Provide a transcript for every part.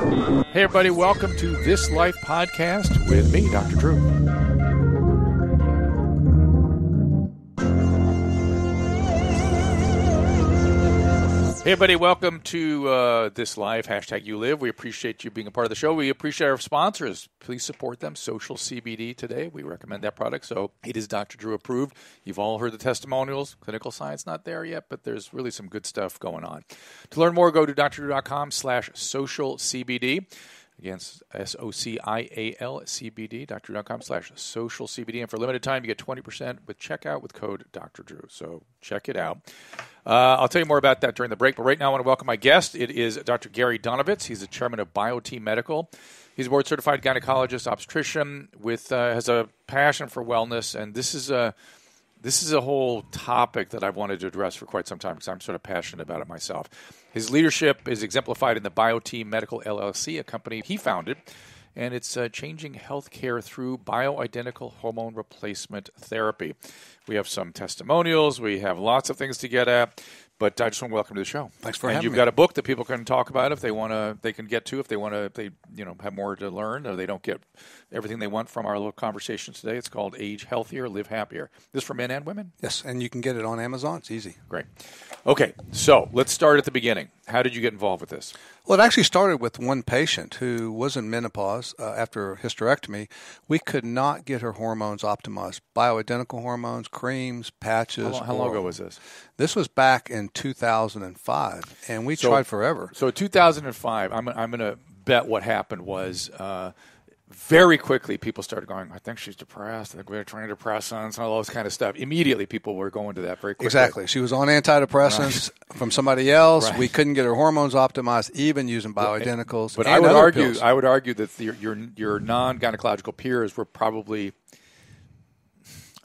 Hey, everybody, welcome to This Life Podcast with me, Dr. Drew. Hey, everybody, welcome to This Life, #YouLive. We appreciate you being a part of the show. We appreciate our sponsors. Please support them. SocialCBD today. We recommend that product. So it is Dr. Drew approved. You've all heard the testimonials. Clinical science not there yet, but there's really some good stuff going on. To learn more, go to drdrew.com/SocialCBD. Again, SocialCBD, drdrew.com/SocialCBD. And for a limited time, you get 20% with checkout with code Dr. Drew. So check it out. I'll tell you more about that during the break. But right now, I want to welcome my guest. It is Dr. Gary Donovitz. He's the chairman of BioT Medical. He's a board-certified gynecologist, obstetrician, has a passion for wellness. And this is a whole topic that I've wanted to address for quite some time because I'm sort of passionate about it myself. His leadership is exemplified in the BioT Medical LLC, a company he founded, and it's changing healthcare through bioidentical hormone replacement therapy. We have some testimonials. We have lots of things to get at. But I just want to welcome to the show. Thanks for having me. And you've got a book that people can talk about if they want to. They can get to if they want to. If they have more to learn, or they don't get everything they want from our little conversations today. It's called Age Healthier, Live Happier. This is for men and women. Yes, and you can get it on Amazon. It's easy. Great. Okay, so let's start at the beginning. How did you get involved with this? Well, it actually started with one patient who was in menopause after hysterectomy. We could not get her hormones optimized. Bioidentical hormones, creams, patches. How long ago was this? This was back in 2005, and we tried forever. So 2005, I'm going to bet what happened was very quickly people started going, I think she's depressed. I think we're trying antidepressants and all those kind of stuff. Immediately people were going to that very quickly. Exactly. She was on antidepressants from somebody else. Right. We couldn't get her hormones optimized, even using bioidenticals. But I would argue that your non-gynecological peers were probably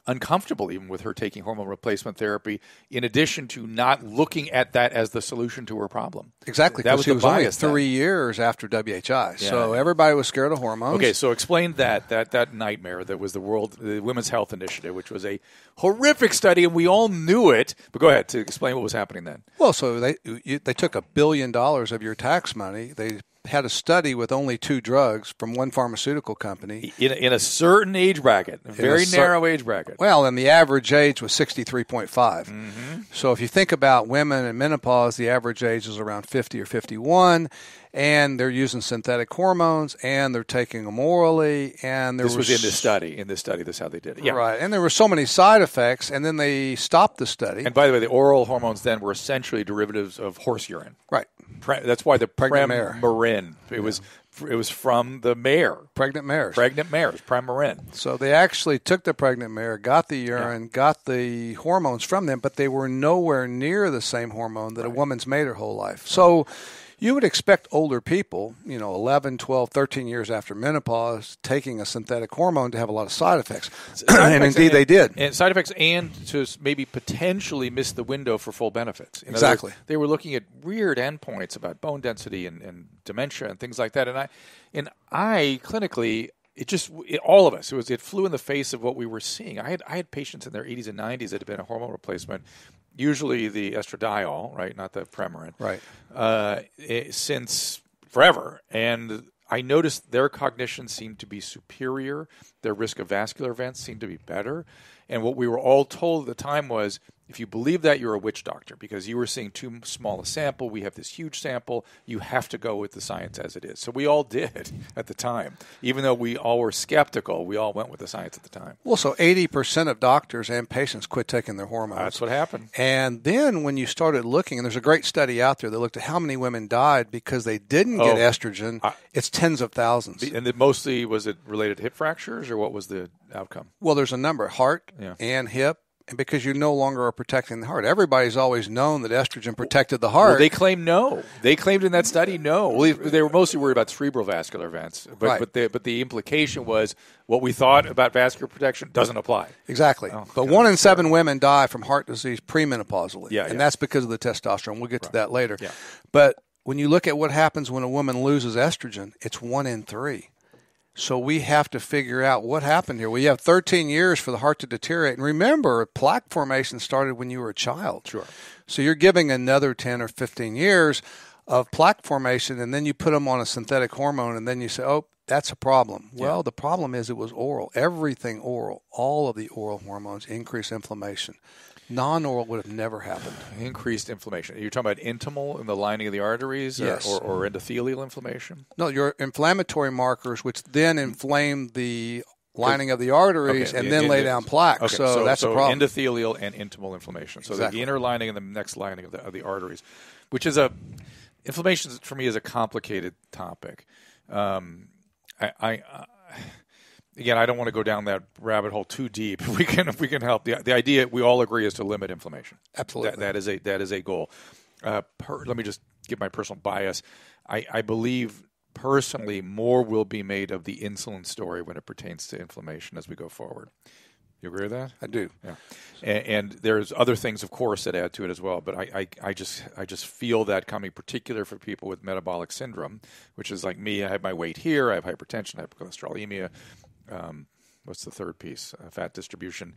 uncomfortable even with her taking hormone replacement therapy, in addition to not looking at that as the solution to her problem. Exactly, because she was only 3 years after WHI. Yeah. So everybody was scared of hormones. Okay, so explain that nightmare that was the Women's Health Initiative, which was a horrific study, and we all knew it. But go ahead to explain what was happening then. Well, so they took $1 billion of your tax money. They had a study with only 2 drugs from one pharmaceutical company. In a certain age bracket, a very narrow age bracket. Well, and the average age was 63.5. Mm-hmm. So if you think about women in menopause, the average age is around 50 or 51, and they're using synthetic hormones, and they're taking them orally. And this was in this study. In this study, this is how they did it. Yeah. Right, and there were so many side effects, and then they stopped the study. And by the way, the oral hormones then were essentially derivatives of horse urine. Right. That's why the Premarin. It was from the mare. Pregnant mares. Premarin. So they actually took the pregnant mare, got the urine, got the hormones from them, but they were nowhere near the same hormone that a woman's made her whole life. So you would expect older people, 11, 12, 13 years after menopause, taking a synthetic hormone to have a lot of side effects. And indeed they did. And side effects and to maybe potentially miss the window for full benefits. Exactly. Words, they were looking at weird endpoints about bone density and dementia and things like that. And I clinically, all of us, it flew in the face of what we were seeing. I had patients in their 80s and 90s that had been a hormone replacement, usually the estradiol, right, not the Premarin, right, since forever. And I noticed their cognition seemed to be superior. Their risk of vascular events seemed to be better. And what we were all told at the time was, if you believe that, you're a witch doctor because you were seeing too small a sample. We have this huge sample. You have to go with the science as it is. So we all did at the time. Even though we all were skeptical, we all went with the science at the time. Well, so 80% of doctors and patients quit taking their hormones. That's what happened. And then when you started looking, and there's a great study out there that looked at how many women died because they didn't get estrogen, it's tens of thousands. And mostly, was it related to hip fractures, or what was the outcome? Well, there's a number, heart and hip. And because you no longer are protecting the heart. Everybody's always known that estrogen protected the heart. Well, they claim no. They claimed in that study no. Well, they were mostly worried about cerebral vascular events. But the implication was what we thought about vascular protection doesn't apply. Exactly. But 1 in 7 women die from heart disease premenopausally. And that's because of the testosterone. We'll get to that later. Yeah. But when you look at what happens when a woman loses estrogen, it's 1 in 3. So we have to figure out what happened here. We have 13 years for the heart to deteriorate. And remember, plaque formation started when you were a child. Sure. So you're giving another 10 or 15 years of plaque formation, and then you put them on a synthetic hormone, and then you say, oh, that's a problem. Well, the problem is it was oral. Everything oral, all of the oral hormones increase inflammation. Non-oral would have never happened. Increased inflammation. You're talking about intimal in the lining of the arteries, yes, or endothelial inflammation? No, your inflammatory markers, which then inflame the lining of the arteries and then lay down plaque. Okay. So that's a problem. Endothelial and intimal inflammation. So the inner lining and the next lining of the arteries, which is inflammation for me is a complicated topic. Again, I don't want to go down that rabbit hole too deep. If we can help, the idea we all agree is to limit inflammation. Absolutely, that is a goal. Let me just give my personal bias. I believe personally more will be made of the insulin story when it pertains to inflammation as we go forward. You agree with that? I do. Yeah, and there's other things, of course, that add to it as well. But I just feel that coming, particular for people with metabolic syndrome, which is like me. I have my weight here. I have hypertension. I have hypercholesterolemia. What's the third piece? Fat distribution,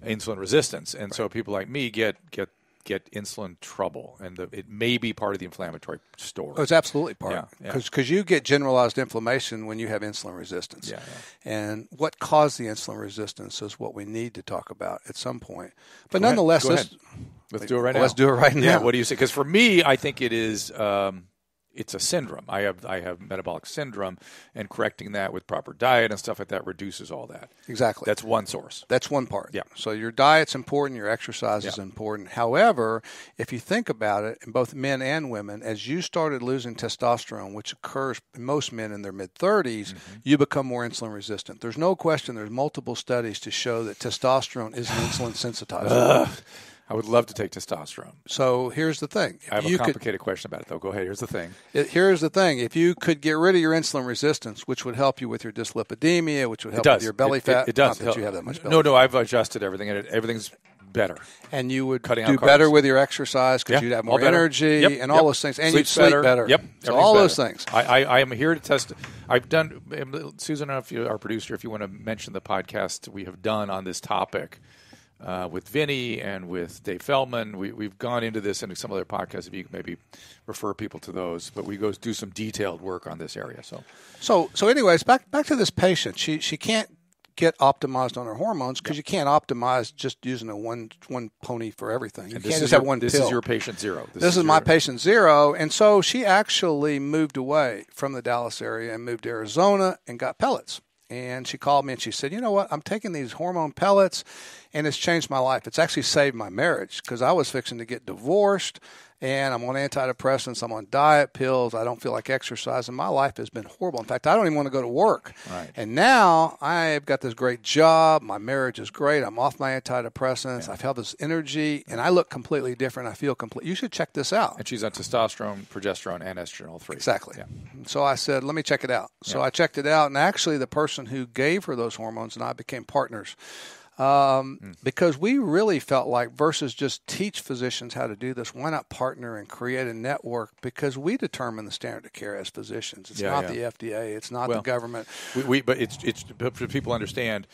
insulin resistance, and so people like me get insulin trouble, and it may be part of the inflammatory story. Oh, it's absolutely part, because you get generalized inflammation when you have insulin resistance. Yeah. And what caused the insulin resistance is what we need to talk about at some point. But nonetheless, let's do it right now. Let's do it right now. Yeah. What do you say? Because for me, I think it is. It's a syndrome. I have metabolic syndrome, and correcting that with proper diet and stuff like that reduces all that. Exactly. That's one source. That's one part. Yeah. So your diet's important, your exercise is important. However, if you think about it, in both men and women, as you started losing testosterone, which occurs in most men in their mid-30s, you become more insulin resistant. There's no question. There's multiple studies to show that testosterone is an insulin sensitizer. I would love to take testosterone. So here's the thing. I have a complicated question about it, though. Go ahead. Here's the thing. Here's the thing. If you could get rid of your insulin resistance, which would help you with your dyslipidemia, which would help with your belly fat. It does. Not that you have that much belly fat. No, I've adjusted everything, and everything's better. And you would do better with your exercise because you'd have more energy and all those things. And you'd sleep better. Yep. So all those things. I am here to test. I've done, Susan, I don't know if our producer, if you want to mention the podcast we have done on this topic. With Vinny and with Dave Feldman, we've gone into this in some other podcasts. If you can maybe refer people to those, but we go do some detailed work on this area. So anyways, back to this patient. She can't get optimized on her hormones because you can't optimize just using a one pony for everything. You can't just have one pill. This is your patient zero. This is my patient zero, and so she actually moved away from the Dallas area and moved to Arizona and got pellets. And she called me and she said, you know what, I'm taking these hormone pellets and it's changed my life. It's actually saved my marriage because I was fixing to get divorced and I'm on antidepressants. I'm on diet pills. I don't feel like exercising. My life has been horrible. In fact, I don't even want to go to work. Right. And now I've got this great job. My marriage is great. I'm off my antidepressants. I have this energy and I look completely different. I feel complete. You should check this out. And she's on testosterone, progesterone, and estrogen, all three. Exactly. Yeah. So I said, let me check it out. So I checked it out, and actually the person who gave her those hormones and I became partners because we really felt like versus just teach physicians how to do this, why not partner and create a network because we determine the standard of care as physicians. It's not the FDA. It's not the government. But it's for people to understand,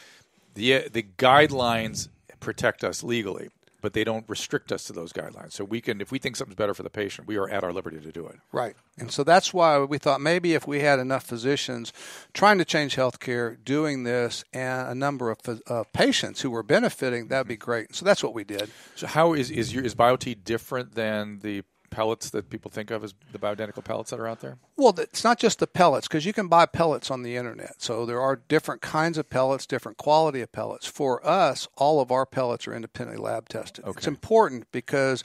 the guidelines protect us legally. But they don't restrict us to those guidelines. So we can, if we think something's better for the patient, we are at our liberty to do it. Right. And so that's why we thought maybe if we had enough physicians trying to change healthcare, doing this, and a number of patients who were benefiting, that would be great. So that's what we did. So how is BioT different than the pellets that people think of as the bioidentical pellets that are out there? Well, it's not just the pellets because you can buy pellets on the internet. So there are different kinds of pellets, different quality of pellets. For us, all of our pellets are independently lab tested. Okay. It's important because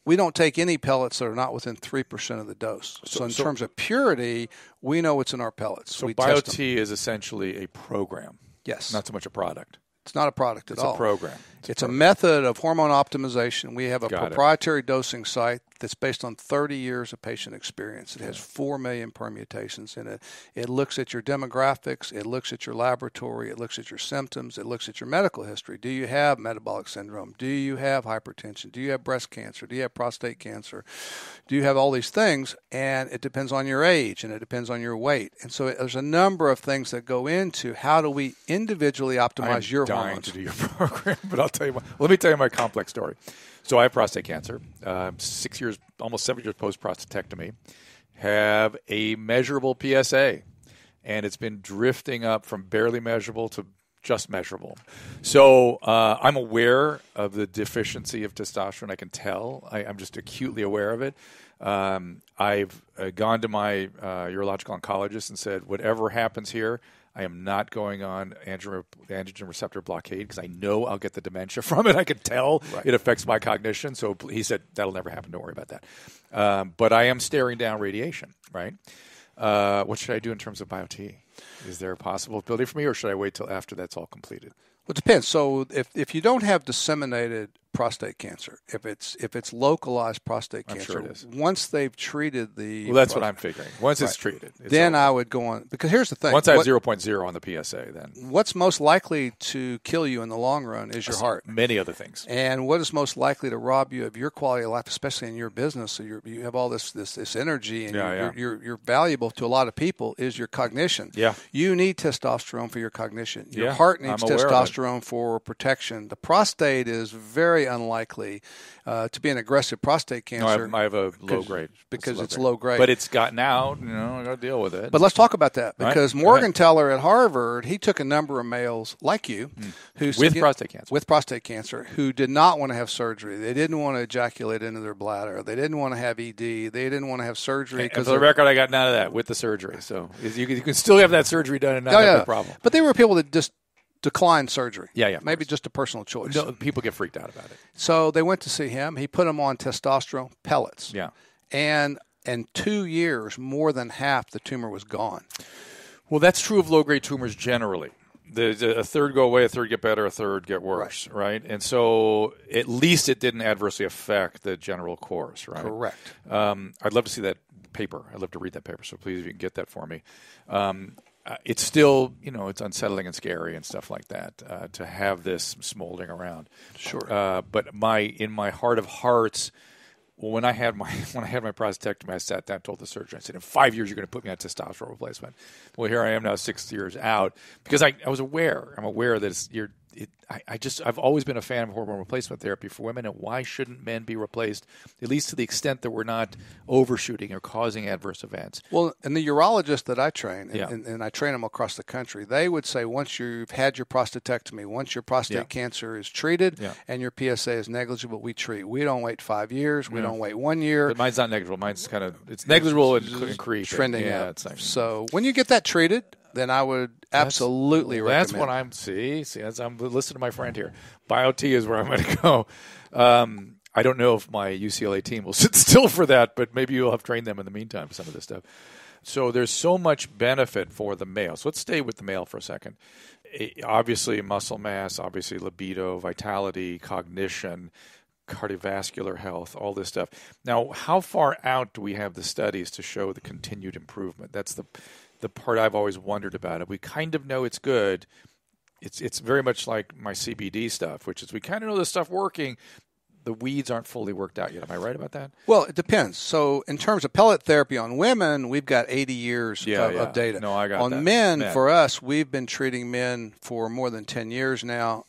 we don't take any pellets that are not within 3% of the dose. So in terms of purity, we know what's in our pellets. So BioT is essentially a program. Yes. Not so much a product. It's not a product at all. It's a program. It's a method of hormone optimization. We have a proprietary dosing site that's based on 30 years of patient experience. It has 4 million permutations in it. It looks at your demographics. It looks at your laboratory. It looks at your symptoms. It looks at your medical history. Do you have metabolic syndrome? Do you have hypertension? Do you have breast cancer? Do you have prostate cancer? Do you have all these things? And it depends on your age, and it depends on your weight. And so there's a number of things that go into how do we individually optimize your hormones. I'm dying to do your program, but let me tell you my complex story. So I have prostate cancer. 6 years, almost 7 years post-prostatectomy. Have a measurable PSA. And it's been drifting up from barely measurable to just measurable. So I'm aware of the deficiency of testosterone. I can tell. I'm just acutely aware of it. I've gone to my urological oncologist and said, whatever happens here, I am not going on androgen receptor blockade because I know I'll get the dementia from it. I can tell it affects my cognition. So he said, that'll never happen. Don't worry about that. But I am staring down radiation, right? What should I do in terms of BioT? Is there a possibility for me, or should I wait till after that's all completed? Well, it depends. So if you don't have disseminated prostate cancer, if it's localized prostate cancer, sure it is. Once they've treated the well, that's what I'm figuring. Once it's treated, then over. I would go on, because here's the thing. Once I have 0.0 on the PSA, then what's most likely to kill you in the long run is your heart. Many other things. And what is most likely to rob you of your quality of life, especially in your business, so you have all this energy and you're valuable to a lot of people, is your cognition. Yeah. You need testosterone for your cognition. Your heart needs testosterone for protection. The prostate is very unlikely to be an aggressive prostate cancer. No, I have a low grade. Because it's low grade. But it's gotten out. I got to deal with it. But let's talk about that, because Morgenthaler at Harvard, he took a number of males like you with prostate cancer who did not want to have surgery. They didn't want to ejaculate into their bladder. They didn't want to have ED. They didn't want to have surgery. And for the record, I got none of that with the surgery. So you can still have that surgery done and not have a problem. But they were people that just declined surgery. Yeah. Maybe just a personal choice. No, people get freaked out about it. So they went to see him. He put them on testosterone pellets. Yeah. And in 2 years, more than half the tumor was gone. Well, that's true of low-grade tumors generally. A third go away, a third get better, a third get worse, right? And so at least it didn't adversely affect the general course, right? Correct. I'd love to see that paper. I'd love to read that paper, so please, if you can get that for me. It's still, it's unsettling and scary and stuff like that to have this smoldering around. Sure. But in my heart of hearts, when I had my prostatectomy, I sat down and told the surgeon, I said, in 5 years, you're going to put me on testosterone replacement. Well, here I am now 6 years out, because I was aware. I'm aware that I've always been a fan of hormone replacement therapy for women, and why shouldn't men be replaced, at least to the extent that we're not overshooting or causing adverse events? Well, and the urologists that I train, and I train them across the country, they would say once you've had your prostatectomy, once your prostate cancer is treated and your PSA is negligible, we treat. We don't wait 5 years. We don't wait 1 year. But mine's not negible. Mine's it's negible and creeping. Trending up. So when you get that treated, then I would absolutely recommend. That's what I'm I'm listening to my friend here. BioT is where I'm going to go. I don't know if my UCLA team will sit still for that, but maybe you'll have trained them in the meantime, some of this stuff. So there's so much benefit for the male. So let's stay with the male for a second. Obviously muscle mass, obviously libido, vitality, cognition, cardiovascular health, all this stuff. Now, how far out do we have the studies to show the continued improvement? That's the part I've always wondered about it. We kind of know it's good. It's very much like my CBD stuff, which is we kind of know this stuff working. The weeds aren't fully worked out yet. Am I right about that? Well, it depends. So in terms of pellet therapy on women, we've got 80 years of data. No, I got on that. Men, for us, we've been treating men for more than 10 years now,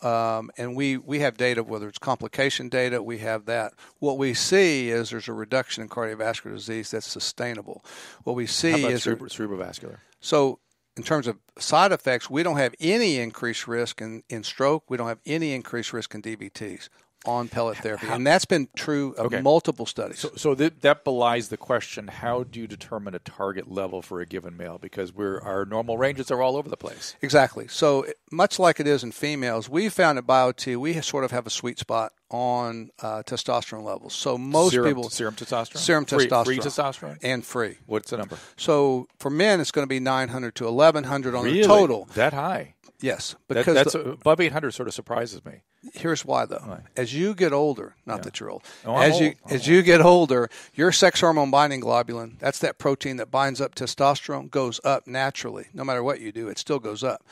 and we have data, whether it's complication data, we have that. What we see is there's a reduction in cardiovascular disease that's sustainable. What we see is cerebrovascular. So in terms of side effects, we don't have any increased risk in stroke. We don't have any increased risk in DVTs on pellet therapy. And that's been true of multiple studies. So that belies the question, how do you determine a target level for a given male? Because our normal ranges are all over the place. Exactly. So much like it is in females, we found at BioT, we sort of have a sweet spot on testosterone levels. So most people... Serum testosterone? Serum testosterone. Free testosterone? And free. What's the number? So for men, it's going to be 900 to 1,100 on the total. That high? Yes. Because that's above 800 sort of surprises me. Here's why, though. Right. As you get older, not that you're old, as you get older, your sex hormone binding globulin, that's that protein that binds up testosterone, goes up naturally. No matter what you do, it still goes up.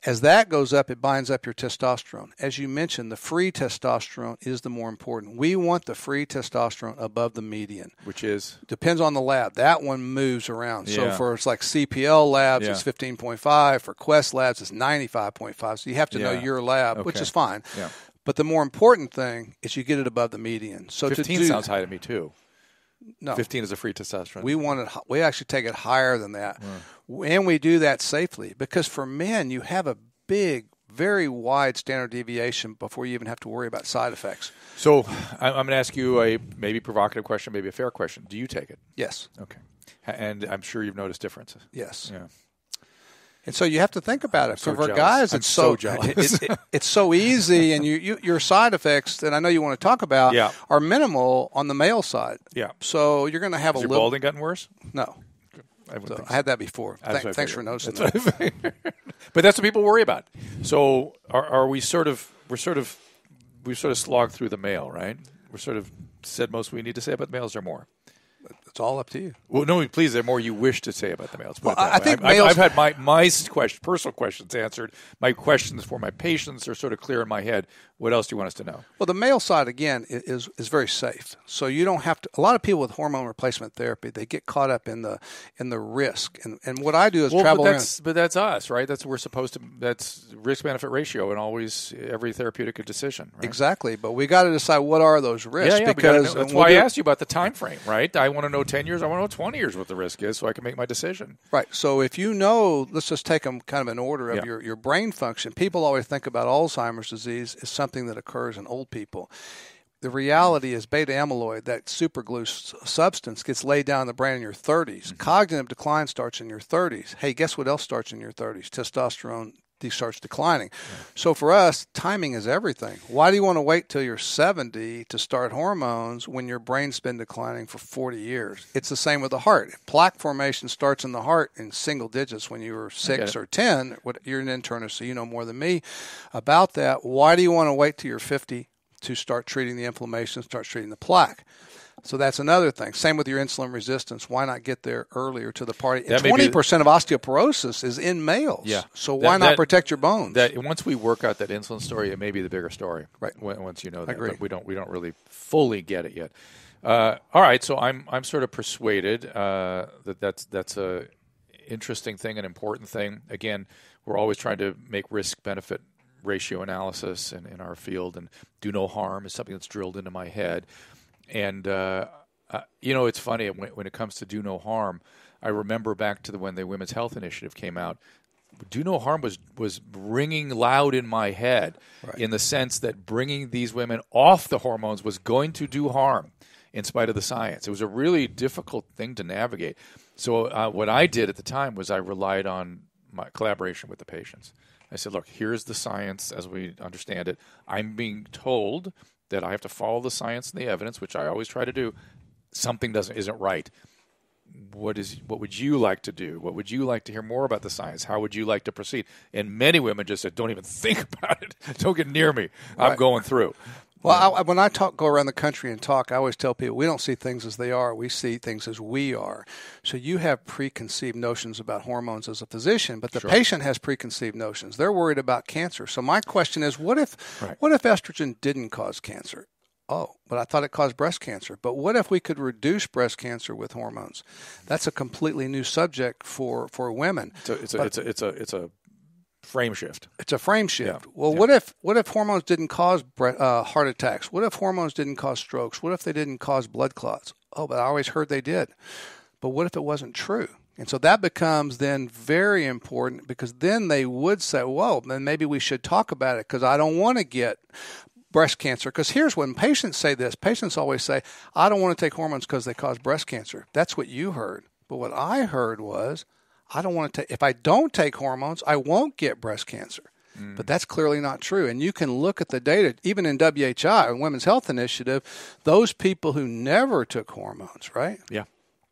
As that goes up, it binds up your testosterone. As you mentioned, the free testosterone is the more important. We want the free testosterone above the median. Which is? Depends on the lab. That one moves around. So for it's like CPL labs, it's 15.5. For Quest labs, it's 95.5. So you have to know your lab, which is fine. Yeah. But the more important thing is you get it above the median. So 15 sounds high to me too. No. 15 is a free testosterone. We actually take it higher than that. And we do that safely because for men, you have a big, very wide standard deviation before you even have to worry about side effects. So I'm going to ask you a maybe provocative question, maybe a fair question. Do you take it? Yes. Okay. And I'm sure you've noticed differences. Yes. Yeah. And so you have to think about it. So for jealous. guys, I'm it's so jealous. It's so easy, and your side effects that I know you want to talk about are minimal on the male side. Yeah. So you're going to have Has a your little. balding gotten worse? No. I had that before. Thanks for noticing that. But that's what people worry about. So are we we've sort of slogged through the male, right? We're sort of said most we need to say about the males or more. It's all up to you. Well, no, please, there are more you wish to say about the males. Well, I think I've had my personal questions answered. My questions for my patients are sort of clear in my head. What else do you want us to know? Well, the male side, again, is very safe. So you don't have to – a lot of people with hormone replacement therapy, they get caught up in the risk. And what I do is travel around. But that's us, right? That's risk-benefit ratio in always every therapeutic decision, right? Exactly. But we got to decide what are those risks. Yeah, because that's why I asked you about the time frame, right? I want to know 10 years. I want to know 20 years what the risk is so I can make my decision. Right. So if you know, let's just take them kind of in order of your brain function. People always think about Alzheimer's disease as something that occurs in old people. The reality is beta amyloid, that superglue substance, gets laid down in the brain in your 30s. Mm-hmm. Cognitive decline starts in your 30s. Hey, guess what else starts in your 30s? Testosterone starts declining. Yeah. So for us, timing is everything. Why do you want to wait till you're 70 to start hormones when your brain's been declining for 40 years? It's the same with the heart. Plaque formation starts in the heart in single digits when you were 6 or 10. You're an internist, so you know more than me about that. Why do you want to wait till you're 50 to start treating the inflammation, start treating the plaque? So that's another thing. Same with your insulin resistance. Why not get there earlier to the party? 20% of osteoporosis is in males. Yeah. So why not protect your bones? Once we work out that insulin story, it may be the bigger story. Right. Once you know that. I agree. But we don't really fully get it yet. All right. So I'm sort of persuaded that's a interesting thing, an important thing. Again, we're always trying to make risk-benefit ratio analysis in our field, and do no harm is something that's drilled into my head. And, it's funny, when it comes to do no harm, I remember back to when the Women's Health Initiative came out, do no harm was ringing loud in my head, right, in the sense that bringing these women off the hormones was going to do harm in spite of the science. It was a really difficult thing to navigate. So what I did at the time was I relied on my collaboration with the patients. I said, look, here's the science as we understand it. I'm being told that I have to follow the science and the evidence, which I always try to do. Something isn't right. What would you like to do? What would you like to hear more about the science? How would you like to proceed? And many women just said, don't even think about it. Don't get near me. I'm right. going through. Well, when I go around the country and talk, I always tell people we don't see things as they are. We see things as we are. So you have preconceived notions about hormones as a physician, but the patient has preconceived notions. They're worried about cancer. So my question is, what if estrogen didn't cause cancer? Oh, but I thought it caused breast cancer. But what if we could reduce breast cancer with hormones? That's a completely new subject for women. It's a frame shift. It's a frame shift. Yeah. Well, what if hormones didn't cause heart attacks? What if hormones didn't cause strokes? What if they didn't cause blood clots? Oh, but I always heard they did. But what if it wasn't true? And so that becomes then very important, because then they would say, whoa, then maybe we should talk about it, because I don't want to get breast cancer. Because here's when patients say this. Patients always say, I don't want to take hormones because they cause breast cancer. That's what you heard. But what I heard was, I don't want to take, if I don't take hormones, I won't get breast cancer. But that's clearly not true. And you can look at the data, even in WHI, Women's Health Initiative, those people who never took hormones, right? Yeah.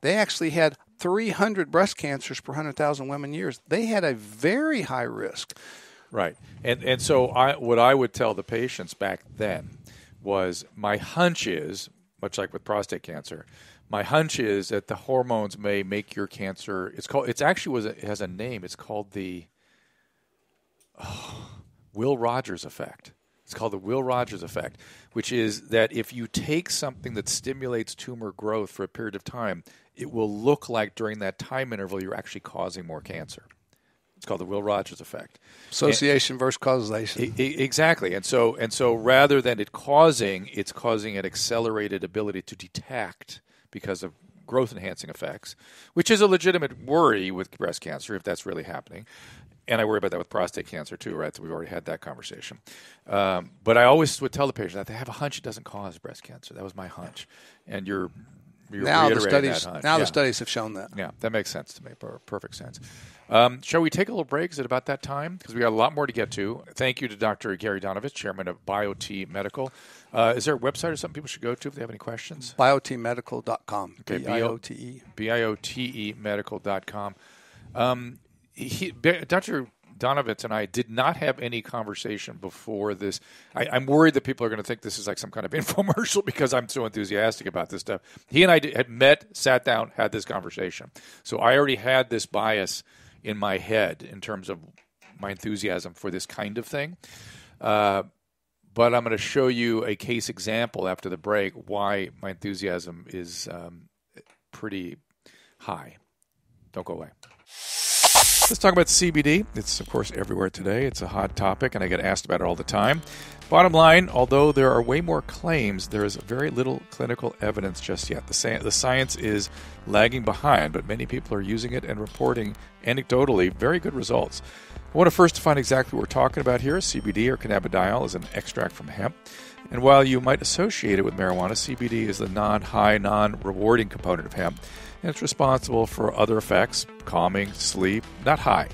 They actually had 300 breast cancers per 100,000 women years. They had a very high risk. Right. And so what I would tell the patients back then was, my hunch is, much like with prostate cancer, my hunch is that the hormones may make your cancer. It has a name. It's called the Will Rogers effect. It's called the Will Rogers effect, which is that if you take something that stimulates tumor growth for a period of time, it will look like during that time interval you're actually causing more cancer. It's called the Will Rogers effect. Association versus causation. Exactly. And so rather than it's causing an accelerated ability to detect because of growth-enhancing effects, which is a legitimate worry with breast cancer if that's really happening. And I worry about that with prostate cancer too, right? So we've already had that conversation. But I always would tell the patient that they have a hunch it doesn't cause breast cancer. That was my hunch. And you're now the studies that hunch. the studies have shown that. Yeah, that makes sense to me. Perfect sense. Shall we take a little break? Is it about that time? Because we got a lot more to get to. Thank you to Dr. Gary Donovitz, chairman of BioT Medical. Is there a website or something people should go to if they have any questions? biotmedical.com. Okay, BIOTE. BIOTE medical.com. Dr. Donovitz and I did not have any conversation before this. I'm worried that people are going to think this is like some kind of infomercial because I'm so enthusiastic about this stuff. He and I had met, sat down, had this conversation. So I already had this bias in my head in terms of my enthusiasm for this kind of thing. But I'm going to show you a case example after the break why my enthusiasm is pretty high. Don't go away. Let's talk about CBD. It's, of course, everywhere today. It's a hot topic, and I get asked about it all the time. Bottom line, although there are way more claims, there is very little clinical evidence just yet. The science is lagging behind, but many people are using it and reporting anecdotally very good results. I want to first define exactly what we're talking about here. CBD, or cannabidiol, is an extract from hemp. And while you might associate it with marijuana, CBD is the non-high, non-rewarding component of hemp. And it's responsible for other effects, calming, sleep, not high.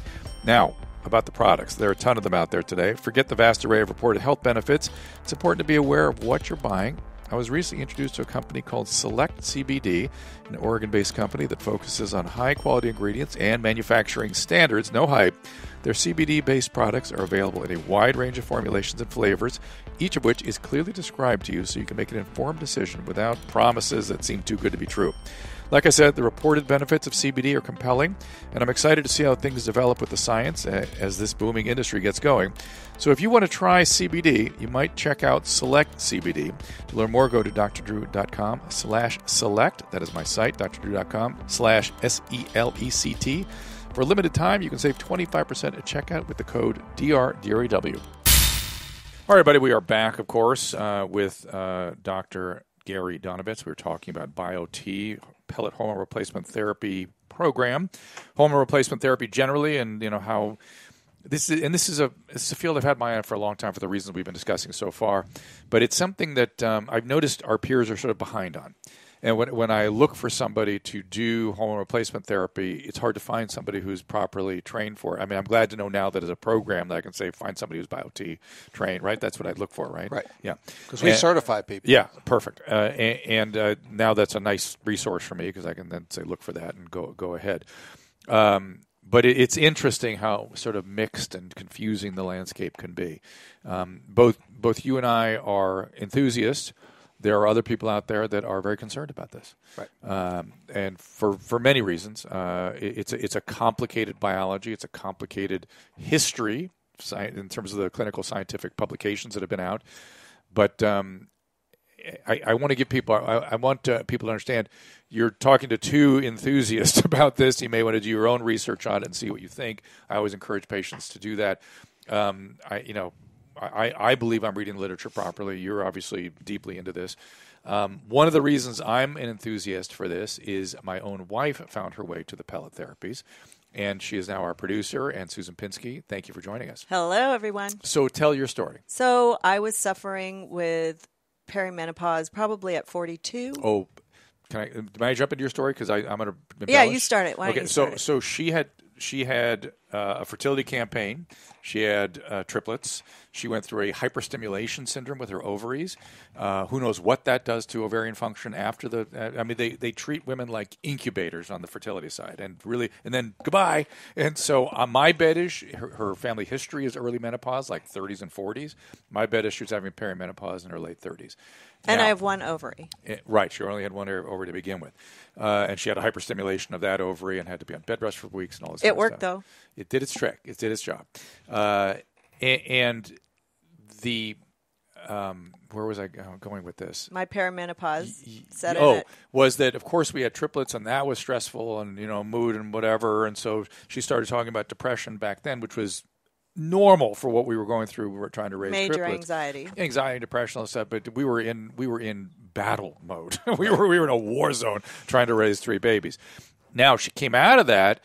Now, about the products. There are a ton of them out there today. Forget the vast array of reported health benefits. It's important to be aware of what you're buying. I was recently introduced to a company called SocialCBD, an Oregon-based company that focuses on high-quality ingredients and manufacturing standards, no hype. Their CBD-based products are available in a wide range of formulations and flavors, each of which is clearly described to you so you can make an informed decision without promises that seem too good to be true. Like I said, the reported benefits of CBD are compelling, and I'm excited to see how things develop with the science as this booming industry gets going. So if you want to try CBD, you might check out SelectCBD. To learn more, go to drdrew.com/select. That is my site, drdrew.com/SELECT. For a limited time, you can save 25% at checkout with the code DRDREW. All right, everybody, we are back, of course, with Dr. Gary Donovitz. We were talking about BioT, pellet hormone replacement therapy program, hormone replacement therapy generally, and how this is a field I've had my eye on for a long time for the reasons we've been discussing so far. But it's something that I've noticed our peers are sort of behind on. And when I look for somebody to do hormone replacement therapy, it's hard to find somebody who's properly trained for it. I mean, I'm glad to know now that as a program that I can say find somebody who's BioT trained, right? That's what I'd look for, right? Right. Yeah. Because we certify people. Yeah, perfect. And now that's a nice resource for me because I can then say look for that and go ahead. But it's interesting how sort of mixed and confusing the landscape can be. Both you and I are enthusiasts. There are other people out there that are very concerned about this, right? And for many reasons. It's a complicated biology. It's a complicated history in terms of the clinical scientific publications that have been out. But I want to give people. I want people to understand. You're talking to two enthusiasts about this. You may want to do your own research on it and see what you think. I always encourage patients to do that. I believe I'm reading literature properly. You're obviously deeply into this. One of the reasons I'm an enthusiast for this is my own wife found her way to the pellet therapies, and she is now our producer, and Susan Pinsky. Thank you for joining us. Hello, everyone. So tell your story. So I was suffering with perimenopause probably at 42. Oh, can I jump into your story? Because I'm going to embellish. Yeah, you start it. Why don't okay, you start it? So she had a fertility campaign. She had triplets. She went through a hyperstimulation syndrome with her ovaries. Who knows what that does to ovarian function after the? They treat women like incubators on the fertility side, and then goodbye. And so my bet is her family history is early menopause, like 30s and 40s. My bet is she was having perimenopause in her late 30s. And now, I have one ovary. Right. She only had one ovary to begin with. And she had a hyperstimulation of that ovary and had to be on bed rest for weeks and all this kind of stuff. It worked, though. It did its trick. It did its job. And the where was I going with this? My perimenopause set in it. Was that, of course, we had triplets, and that was stressful, and mood and whatever, and so she started talking about depression back then, which was normal for what we were going through. We were trying to raise major triplets. anxiety, depression, all that stuff. But we were in battle mode. we were in a war zone trying to raise 3 babies. Now she came out of that,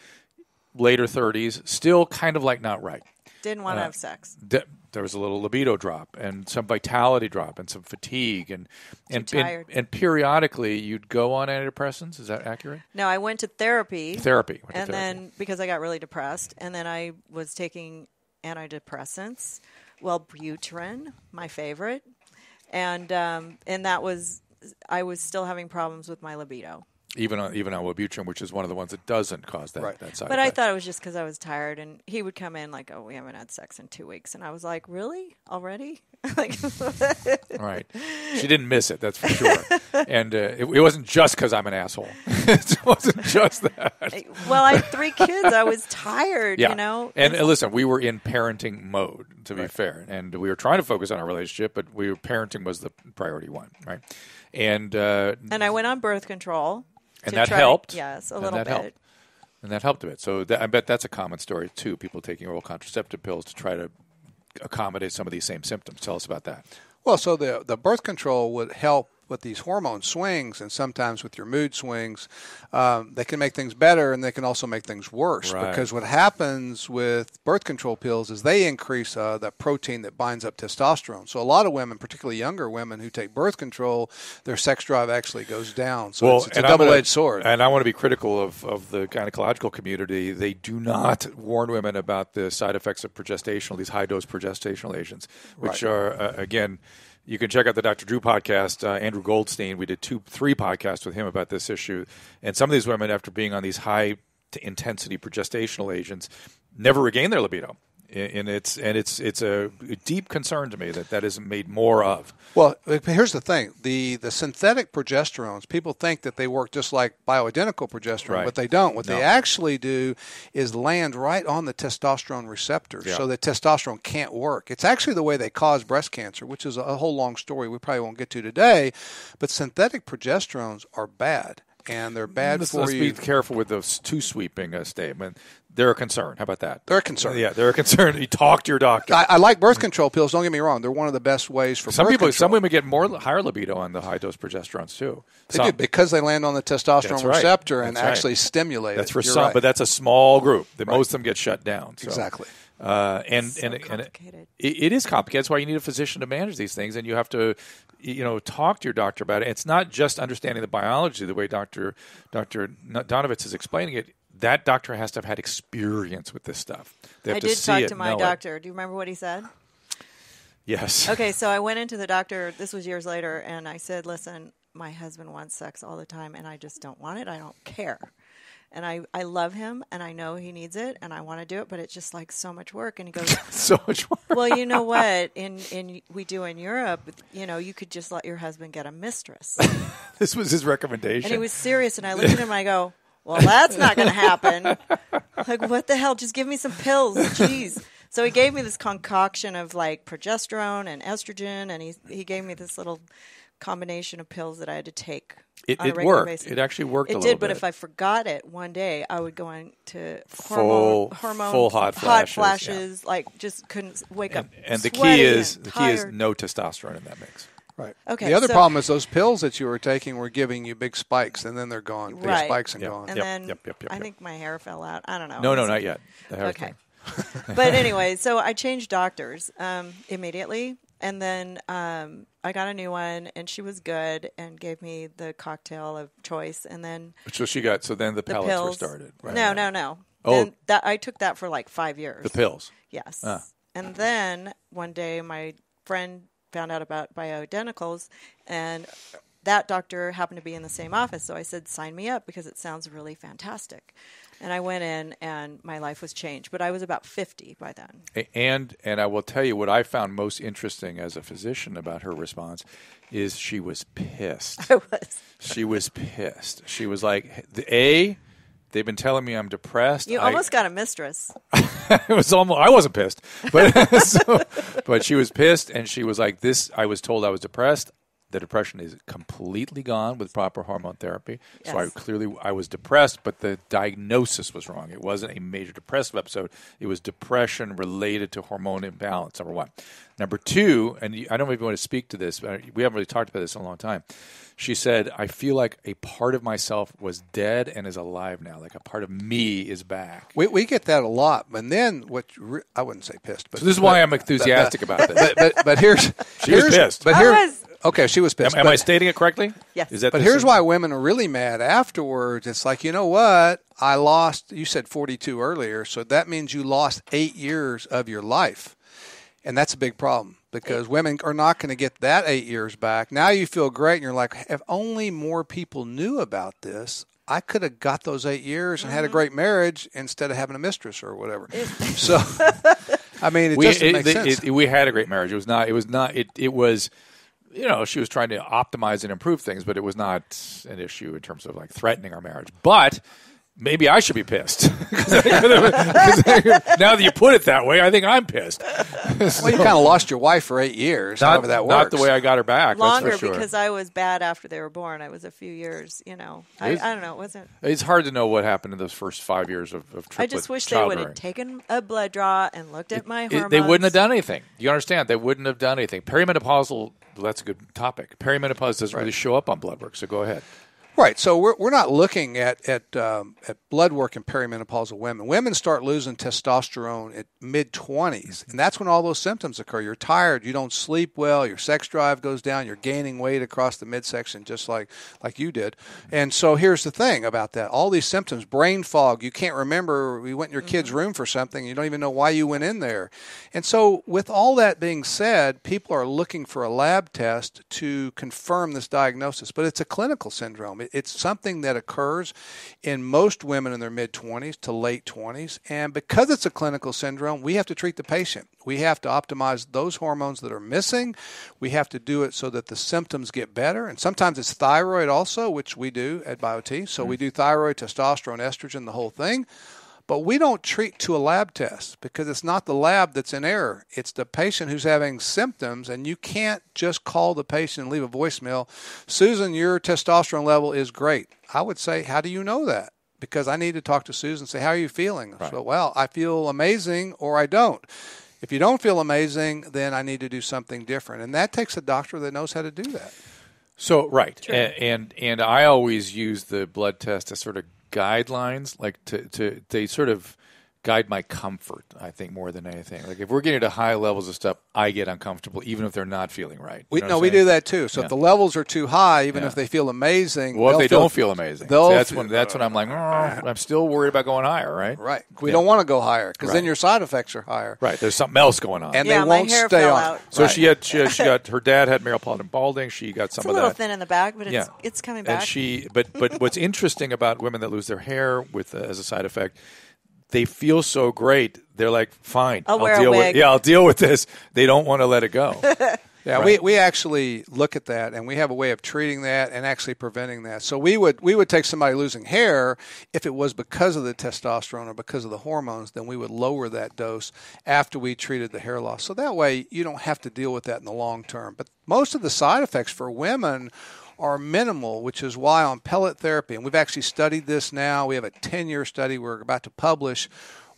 later 30s, still kind of like not right. Didn't want to have sex. There was a little libido drop and some vitality drop and some fatigue and tired. And periodically you'd go on antidepressants. Is that accurate? No, I went to therapy. Then because I got really depressed, and then I was taking antidepressants, Wellbutrin, my favorite, and that was, I was still having problems with my libido. Even on Wellbutrin, which is one of the ones that doesn't cause that, that side But effect. I thought it was just because I was tired, and he would come in like, "Oh, we haven't had sex in 2 weeks," and I was like, "Really? Already?" Right. She didn't miss it, that's for sure. And it wasn't just because I'm an asshole. It wasn't just that. Well, I had 3 kids. I was tired, And listen, we were in parenting mode, to be fair, and we were trying to focus on our relationship, but parenting was the priority one, right? And I went on birth control. And that helped. Yes, a little bit. And that helped a bit. So I bet that's a common story, too, people taking oral contraceptive pills to try to accommodate some of these same symptoms. Tell us about that. Well, so the birth control would help with these hormone swings, and sometimes with your mood swings. They can make things better, and they can also make things worse. Right. Because what happens with birth control pills is they increase that protein that binds up testosterone. So a lot of women, particularly younger women who take birth control, their sex drive actually goes down. So it's a double-edged sword. And I want to be critical of the gynecological community. They do not warn women about the side effects of these high-dose progestational agents, which are, again, you can check out the Dr. Drew podcast. Andrew Goldstein, we did 2-3 podcasts with him about this issue. And some of these women, after being on these high-intensity progestational agents, never regain their libido. And it's a deep concern to me that isn't made more of. Well, here's the thing. The synthetic progesterones, people think that they work just like bioidentical progesterone, but they don't. What they actually do is land right on the testosterone receptor so that testosterone can't work. It's actually the way they cause breast cancer, which is a whole long story we probably won't get to today. But synthetic progesterones are bad, and they're bad for you. Let's be careful with those too sweeping a statement. They're a concern. How about that? They're a concern. Yeah, they're a concern. You talk to your doctor. I like birth control pills. Don't get me wrong. They're one of the best ways for birth control. Some women get higher libido on the high-dose progesterones, too. They do, because they land on the testosterone receptor and actually stimulate That's it. for some, but that's a small group. Most of them get shut down. So. Exactly. And it is complicated. That's why you need a physician to manage these things, and you have to talk to your doctor about it. It's not just understanding the biology the way Dr. Donovitz is explaining it. That doctor has to have had experience with this stuff. I did talk to my doctor. Do you remember what he said? Yes. Okay, so I went into the doctor, this was years later, and I said, listen, my husband wants sex all the time, and I just don't want it. I don't care. And I love him, and I know he needs it, and I want to do it, but it's just like so much work. And he goes, so much work. Well, you know what? We do in Europe, you could just let your husband get a mistress. This was his recommendation. And he was serious, and I looked at him and I go, well, that's not going to happen. Like, what the hell? Just give me some pills. Jeez. So he gave me this concoction of like progesterone and estrogen, and he gave me this little combination of pills that I had to take. It worked. Basis. It actually worked a little bit. It did, but if I forgot it one day, I would go into full hot flashes, like just couldn't wake up. And the key is no testosterone in that mix. Right. Okay. The other problem is those pills that you were taking were giving you big spikes, and then they're gone. Big spikes and gone. And then I think my hair fell out. I don't know. No, not yet. Okay. But anyway, so I changed doctors immediately, and then I got a new one, and she was good and gave me the cocktail of choice, and then so then the pellets were started. Right? No. Oh, then I took that for like 5 years. The pills. Yes. And then one day my friend found out about bioidenticals, and that doctor happened to be in the same office. So I said, sign me up because it sounds really fantastic. And I went in, and my life was changed. But I was about 50 by then. And I will tell you what I found most interesting as a physician about her response is she was pissed. I was. She was pissed. She was like, they've been telling me I'm depressed. You almost got a mistress. It was almost. I wasn't pissed, but but she was pissed, and she was like, "This." I was told I was depressed. The depression is completely gone with proper hormone therapy. Yes. So I was depressed, but the diagnosis was wrong. It wasn't a major depressive episode. It was depression related to hormone imbalance, number one. Number two, and I don't know if you want to speak to this, but we haven't really talked about this in a long time. She said, I feel like a part of myself was dead and is alive now. Like a part of me is back. We get that a lot. And then I wouldn't say pissed. But, so this is why I'm enthusiastic about this. But here's... She was pissed. But okay, she was pissed. Am I stating it correctly? Yes. But here's why women are really mad afterwards. It's like, you know what? I lost, you said 42 earlier, so that means you lost 8 years of your life. And that's a big problem because women are not going to get that 8 years back. Now you feel great and you're like, if only more people knew about this, I could have got those 8 years and had a great marriage instead of having a mistress or whatever. So, I mean, it doesn't make sense. We had a great marriage. It was, you know, she was trying to optimize and improve things, but it was not an issue in terms of like threatening our marriage. But maybe I should be pissed. Now that you put it that way, I think I'm pissed. Well, you kind of lost your wife for 8 years, however that works. Not the way I got her back. Longer, that's for sure. because I was bad after they were born. I was a few years, you know. I don't know. It wasn't. It's hard to know what happened in those first 5 years of triplet I just wish they would have taken a blood draw and looked at my hormones. They wouldn't have done anything. You understand? They wouldn't have done anything. Perimenopausal, well, that's a good topic. Perimenopause doesn't really show up on blood work, so go ahead. Right. So we're not looking at blood work in perimenopausal women. Women start losing testosterone at mid-20s, and that's when all those symptoms occur. You're tired. You don't sleep well. Your sex drive goes down. You're gaining weight across the midsection just like you did. And so here's the thing about that. All these symptoms, brain fog, you can't remember. You went in your kid's room for something. You don't even know why you went in there. And so with all that being said, people are looking for a lab test to confirm this diagnosis, but it's a clinical syndrome. It's something that occurs in most women in their mid-20s to late 20s. And because it's a clinical syndrome, we have to treat the patient. We have to optimize those hormones that are missing. We have to do it so that the symptoms get better. And sometimes it's thyroid also, which we do at BioT. So we do thyroid, testosterone, estrogen, the whole thing. But we don't treat to a lab test because it's not the lab that's in error. It's the patient who's having symptoms, and you can't just call the patient and leave a voicemail. Susan, your testosterone level is great. I would say, how do you know that? Because I need to talk to Susan and say, how are you feeling? Right. So, well, I feel amazing or I don't. If you don't feel amazing, then I need to do something different. And that takes a doctor that knows how to do that. So, right. Sure. And I always use the blood test as sort of guidelines, like they sort of guide my comfort, I think, more than anything. Like if we're getting to high levels of stuff, I get uncomfortable, even if they're not feeling right. We do that too. So if the levels are too high, even if they feel amazing, well, if they don't feel amazing, that's when I'm like, I'm still worried about going higher, right? Right. We don't want to go higher because then your side effects are higher. Right. There's something else going on, and they won't stay on. So she got her dad had Metropolitan balding. She got some of that. It's a little thin in the back, but it's coming back. And but what's interesting about women that lose their hair with as a side effect, they feel so great. They're like, fine, I'll deal with this. They don't want to let it go. Yeah, right. we actually look at that, and we have a way of treating that and actually preventing that. So we would take somebody losing hair, if it was because of the testosterone or because of the hormones, then we would lower that dose after we treated the hair loss. So that way you don't have to deal with that in the long term. But most of the side effects for women are minimal, which is why on pellet therapy, and we've actually studied this now, we have a 10-year study we're about to publish.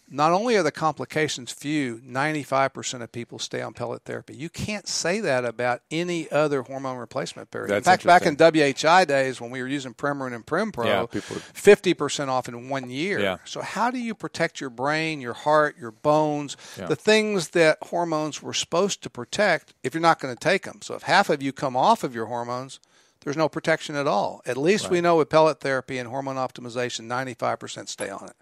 Not only are the complications few, 95% of people stay on pellet therapy. You can't say that about any other hormone replacement therapy. In fact, back in WHI days when we were using Premarin and Prempro, 50% off in 1 year. Yeah. So how do you protect your brain, your heart, your bones, the things that hormones were supposed to protect if you're not going to take them? So if half of you come off of your hormones, there's no protection at all. At least we know with pellet therapy and hormone optimization, 95% stay on it.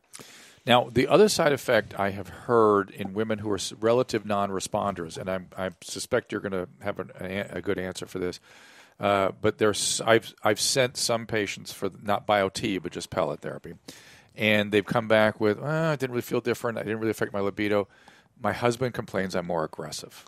Now, the other side effect I have heard in women who are relative non-responders, and I suspect you're going to have a good answer for this, but I've sent some patients for not BioT, but just pellet therapy, and they've come back with, I didn't really feel different. I didn't really affect my libido. My husband complains I'm more aggressive.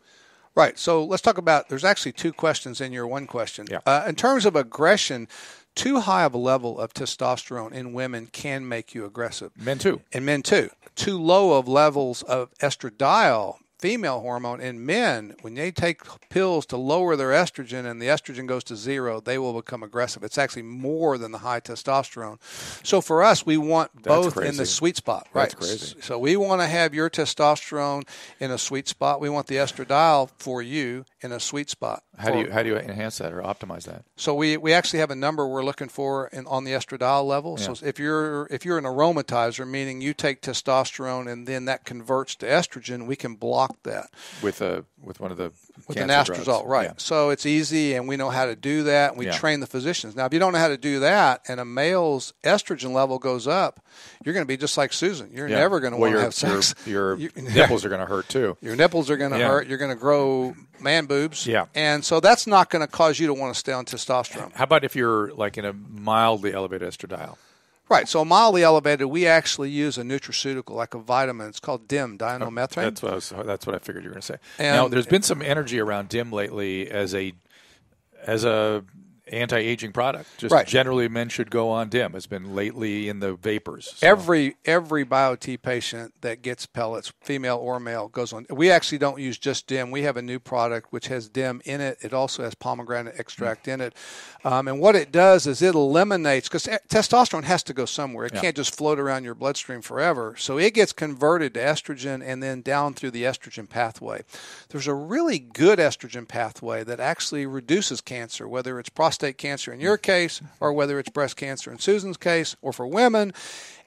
Right. So let's talk about, there's actually two questions in your one question. Yeah. In terms of aggression, too high of a level of testosterone in women can make you aggressive. Men too. And men too. Too low of levels of estradiol, female hormone, in men, when they take pills to lower their estrogen and the estrogen goes to zero, they will become aggressive. It's actually more than the high testosterone. So for us, we want both in the sweet spot. Right. That's crazy. So we want to have your testosterone in a sweet spot. We want the estradiol for you in a sweet spot. How do you enhance that or optimize that? So we actually have a number we're looking for on the estradiol level. Yeah. So if you're an aromatizer, meaning you take testosterone and then that converts to estrogen, we can block that with one of the with an anastrozole, right? Yeah. So it's easy, and we know how to do that. And we train the physicians. Now, if you don't know how to do that, and a male's estrogen level goes up, you're going to be just like Susan. You're never going to want to have sex. Your nipples are going to hurt too. Your nipples are going to hurt. You're going to grow man boobs. Yeah, and so that's not going to cause you to want to stay on testosterone. How about if you're like in a mildly elevated estradiol? Right. So mildly elevated, we actually use a nutraceutical, like a vitamin. It's called DIM, dinomethane. That's what I figured you were going to say. Now, there's been some energy around DIM lately as a anti-aging product. Just generally, men should go on DIM. It's been lately in the vapors. So. Every BioT patient that gets pellets, female or male, goes on. We actually don't use just DIM. We have a new product which has DIM in it. It also has pomegranate extract in it. And what it does is it eliminates, because testosterone has to go somewhere. It can't just float around your bloodstream forever. So it gets converted to estrogen and then down through the estrogen pathway. There's a really good estrogen pathway that actually reduces cancer, whether it's prostate cancer in your case or whether it's breast cancer in Susan's case or for women.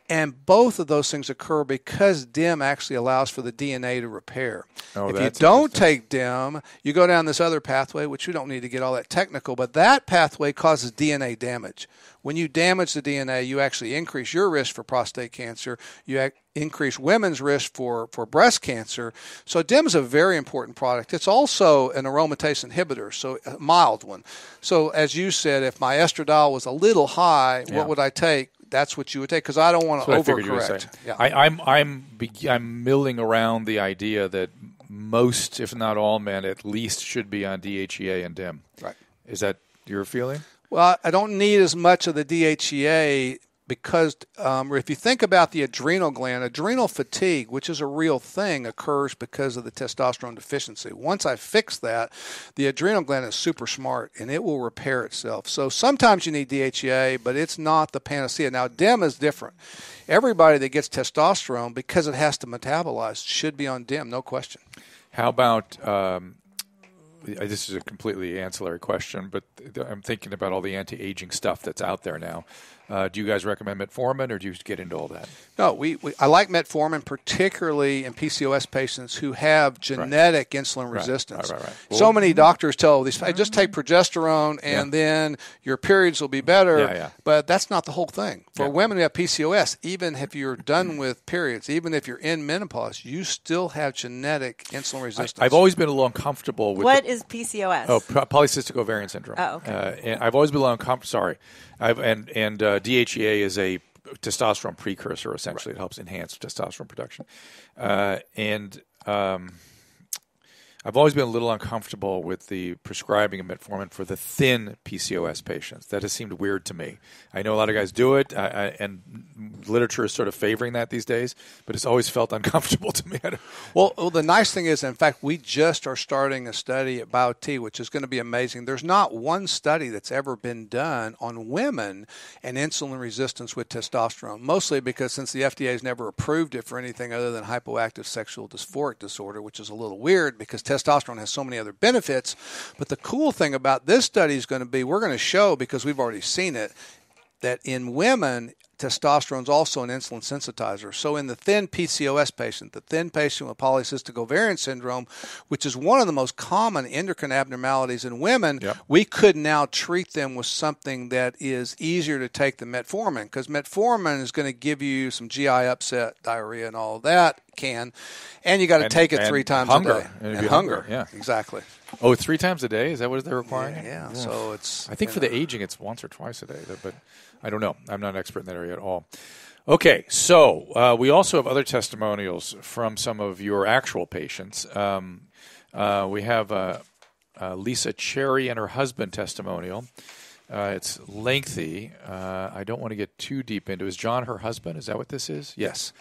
And both of those things occur because DIM actually allows for the DNA to repair. If you don't take DIM, you go down this other pathway, which we don't need to get all that technical, but that pathway causes DNA damage. When you damage the DNA, you actually increase your risk for prostate cancer. You increase women's risk for breast cancer. So DIM is a very important product. It's also an aromatase inhibitor, so a mild one. So as you said, if my estradiol was a little high, what would I take? That's what you would take, because I don't want to overcorrect. I'm milling around the idea that most, if not all men, at least should be on DHEA and DIM. Right. Is that your feeling? Well, I don't need as much of the DHEA because if you think about the adrenal gland, adrenal fatigue, which is a real thing, occurs because of the testosterone deficiency. Once I fix that, the adrenal gland is super smart, and it will repair itself. So sometimes you need DHEA, but it's not the panacea. Now, DIM is different. Everybody that gets testosterone, because it has to metabolize, should be on DIM, no question. How about this is a completely ancillary question, but I'm thinking about all the anti-aging stuff that's out there now. Do you guys recommend metformin, or do you get into all that? No, I like metformin, particularly in PCOS patients who have genetic insulin resistance. Right. So many doctors tell these, just take progesterone and then your periods will be better. But that's not the whole thing. For women who have PCOS, even if you're done with periods, even if you're in menopause, you still have genetic insulin resistance. I've always been a little uncomfortable with what is PCOS? Oh, polycystic ovarian syndrome. Oh, okay. And I've always been a little uncomfortable. Sorry. DHEA is a testosterone precursor. Essentially, it helps enhance testosterone production. I've always been a little uncomfortable with the prescribing of metformin for the thin PCOS patients. That has seemed weird to me. I know a lot of guys do it, and literature is sort of favoring that these days, but it's always felt uncomfortable to me. Well, the nice thing is, in fact, we just are starting a study at BioT, which is going to be amazing. There's not one study that's ever been done on women and insulin resistance with testosterone, mostly because since the FDA has never approved it for anything other than hypoactive sexual dysphoric disorder, which is a little weird because testosterone has so many other benefits. But the cool thing about this study is going to be, we're going to show, because we've already seen it, that in women, testosterone is also an insulin sensitizer. So in the thin PCOS patient, the thin patient with polycystic ovarian syndrome, which is one of the most common endocrine abnormalities in women, we could now treat them with something that is easier to take than metformin, because metformin is going to give you some GI upset, diarrhea, and all of that and you got to take it 3 times a day. And hunger. Yeah, exactly. Oh, 3 times a day? Is that what they're requiring? Yeah. So it's. I think for the aging, it's once or twice a day, but I don't know. I'm not an expert in that area at all. Okay, so we also have other testimonials from some of your actual patients. We have Lisa Cherry and her husband testimonial. It's lengthy. I don't want to get too deep into it. Is John her husband? Is that what this is? Yes.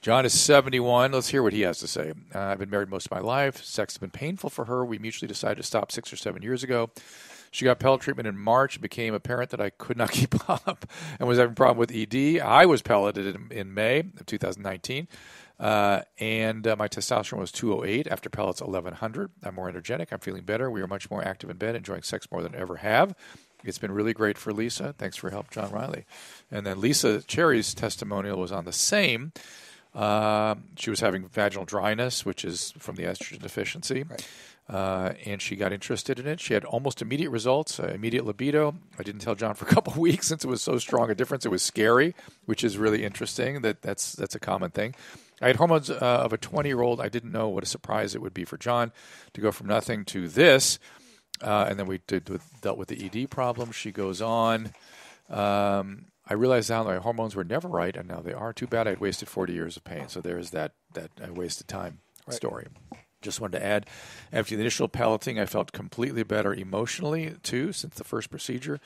John is 71. Let's hear what he has to say. I've been married most of my life. Sex has been painful for her. We mutually decided to stop 6 or 7 years ago. She got pellet treatment in March. It became apparent that I could not keep up and was having a problem with ED. I was pelleted in May of 2019. And my testosterone was 208. After pellets, 1100. I'm more energetic. I'm feeling better. We are much more active in bed, enjoying sex more than ever have. It's been really great for Lisa. Thanks for your help, John Riley. And then Lisa Cherry's testimonial was on the same. She was having vaginal dryness, which is from the estrogen deficiency. Right. And she got interested in it. She had almost immediate results, immediate libido. I didn't tell John for a couple of weeks since it was so strong a difference. It was scary, which is really interesting. That's a common thing. I had hormones of a 20-year-old. I didn't know what a surprise it would be for John to go from nothing to this. And then we dealt with the ED problem. She goes on. I realized now my hormones were never right, and now they are. Too bad I had wasted 40 years of pain. So there's that I wasted time story. Just wanted to add, after the initial pelleting, I felt completely better emotionally, too, since the first procedure.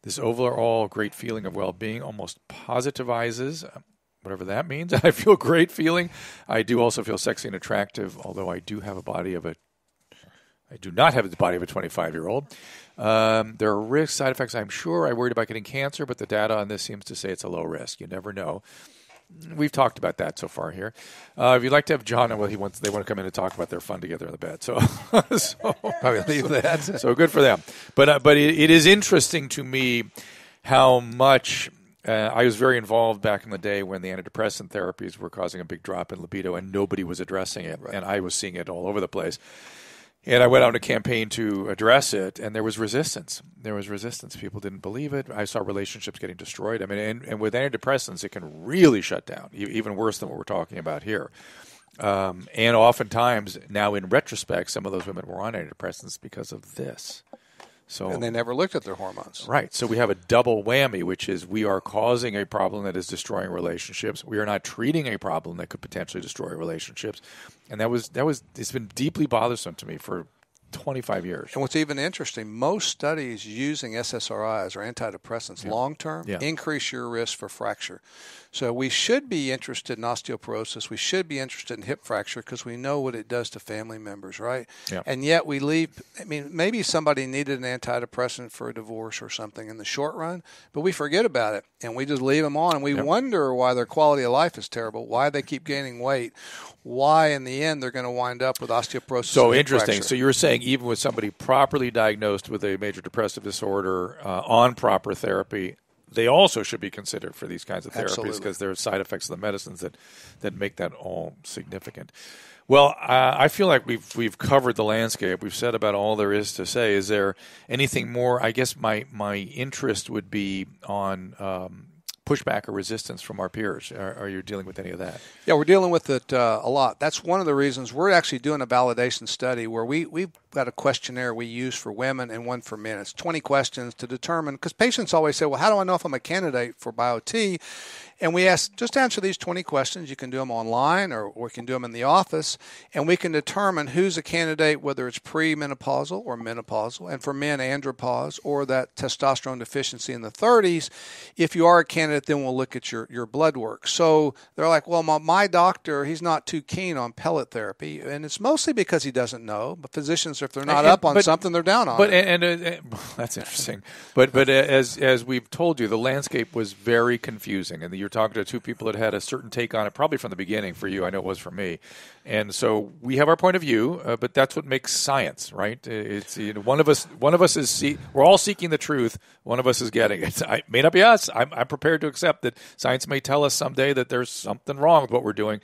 This overall great feeling of well-being almost positivizes, whatever that means. I feel great feeling. I do also feel sexy and attractive, although I do not have the body of a 25-year-old. There are risk side effects, I'm sure. I worried about getting cancer, but the data on this seems to say it's a low risk. You never know. We've talked about that so far here. If you'd like to have John, well, they want to come in and talk about their fun together in the bed. So probably leave that. So good for them. But it is interesting to me how much I was very involved back in the day when the antidepressant therapies were causing a big drop in libido and nobody was addressing it. Right. And I was seeing it all over the place. And I went on a campaign to address it, and there was resistance. People didn't believe it. I saw relationships getting destroyed. I mean, and with antidepressants, it can really shut down, even worse than what we're talking about here. And oftentimes, now in retrospect, some of those women were on antidepressants because of this. And they never looked at their hormones. Right. So we have a double whammy, which is we are causing a problem that is destroying relationships. We are not treating a problem that could potentially destroy relationships. And it's been deeply bothersome to me for 25 years. And what's even interesting, most studies using SSRIs or antidepressants long-term increase your risk for fracture. So we should be interested in osteoporosis. We should be interested in hip fracture because we know what it does to family members, right? Yeah. And yet we leave, maybe somebody needed an antidepressant for a divorce or something in the short run, but we forget about it and we just leave them on and we wonder why their quality of life is terrible, why they keep gaining weight, why in the end they're going to wind up with osteoporosis. So interesting. Fracture. So you were saying even with somebody properly diagnosed with a major depressive disorder on proper therapy, they also should be considered for these kinds of therapies because there are side effects of the medicines that make that all significant. Well, I feel like we've covered the landscape. We've said about all there is to say. Is there anything more? I guess my interest would be on pushback or resistance from our peers. Are you dealing with any of that? Yeah, we're dealing with it a lot. That's one of the reasons we're actually doing a validation study where we've got a questionnaire we use for women and one for men. It's 20 questions to determine, because patients always say, well, how do I know if I'm a candidate for BioT? And we ask, just answer these 20 questions. You can do them online or we can do them in the office, and we can determine who's a candidate, whether it's premenopausal or menopausal, and for men, andropause or that testosterone deficiency in the 30s. If you are a candidate, then we'll look at your blood work. So they're like, well, my doctor, he's not too keen on pellet therapy, and it's mostly because he doesn't know. But physicians, if they're not up on something, they're down on it. And that's interesting. But as we've told you, the landscape was very confusing, and you're talking to two people that had a certain take on it, probably from the beginning for you. I know it was for me. And so we have our point of view, but that's what makes science, right? It's one of us is we're all seeking the truth. One of us is getting it. It may not be us. I'm prepared to accept that science may tell us someday that there's something wrong with what we're doing.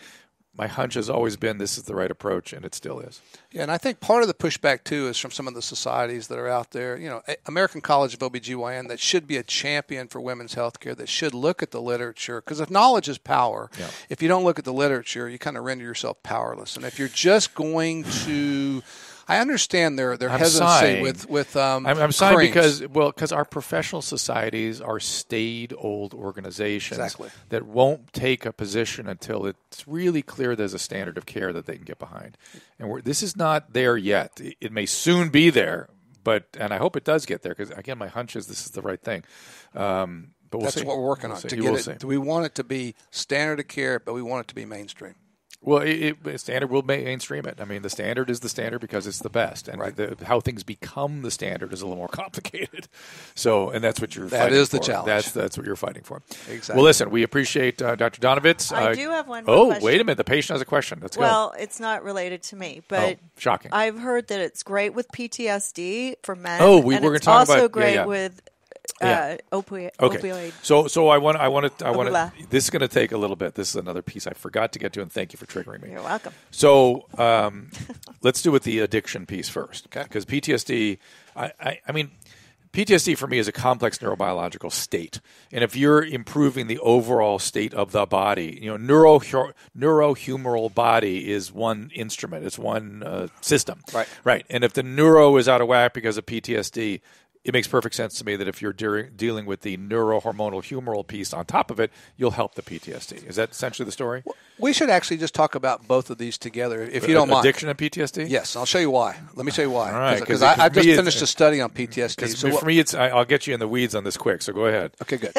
My hunch has always been this is the right approach, and it still is. Yeah, and I think part of the pushback, too, is from some of the societies that are out there. American College of OBGYN, that should be a champion for women's health care, that should look at the literature. Because if knowledge is power, if you don't look at the literature, you kind of render yourself powerless. And if you're just going to... I understand their hesitancy with I'm sighing because our professional societies are staid old organizations that won't take a position until it's really clear there's a standard of care that they can get behind. And this is not there yet. It may soon be there, and I hope it does get there because, again, my hunch is this is the right thing. But we'll see. What we're working on. To get it, we want it to be standard of care, but we want it to be mainstream. Well, standard will mainstream it. I mean, the standard is the standard because it's the best, and how things become the standard is a little more complicated. So, and that's what you're fighting for. That is the challenge. That's what you're fighting for. Exactly. Well, listen, we appreciate Dr. Donovitz. I do have one more question. Oh, wait a minute. The patient has a question. Let's go. Well, it's not related to me, but shocking. I've heard that it's great with PTSD for men. Oh, we're going to talk about. It's also great with opioid. So I want to. This is going to take a little bit. This is another piece I forgot to get to, and thank you for triggering me. You're welcome. So let's do with the addiction piece first, okay? Because PTSD, I mean, PTSD for me is a complex neurobiological state, and if you're improving the overall state of the body, neurohumoral body is one instrument. It's one system, right? And if the neuro is out of whack because of PTSD, it makes perfect sense to me that if you're dealing with the neurohormonal humoral piece on top of it, you'll help the PTSD. Is that essentially the story? Well, we should actually just talk about both of these together, if you don't mind. Addiction and PTSD? Yes, I'll show you why. Let me show you why. All right, because I've just finished a study on PTSD. So for me, I'll get you in the weeds on this quick, so go ahead. Okay, good.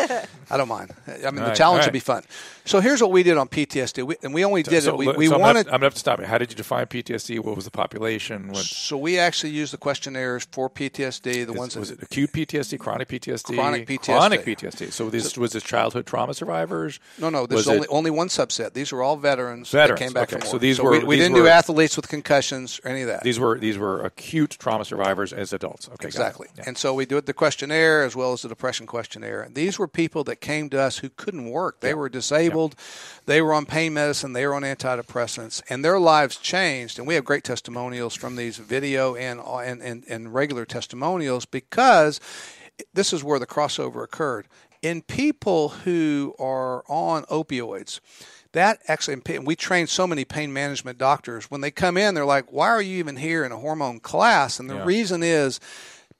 I don't mind. I mean, the challenge will be fun. So here's what we did on PTSD, we only did it. We wanted. I'm going to have to stop you. How did you define PTSD? What was the population? So we actually used the questionnaires for PTSD. Was it acute PTSD, chronic PTSD? Chronic PTSD. Chronic PTSD. So was this childhood trauma survivors? No. This is only one subset. These were all veterans. That came back from war. So these we didn't do athletes with concussions or any of that. These were acute trauma survivors as adults. Okay, exactly. Yeah. And so we did the questionnaire as well as the depression questionnaire. And these were people that came to us who couldn't work. They were disabled. They were on pain medicine. They were on antidepressants, and their lives changed. And we have great testimonials from these video and regular testimonials because this is where the crossover occurred. In people who are on opioids, that actually, and we train so many pain management doctors. When they come in, they're like, why are you even here in a hormone class? And the reason is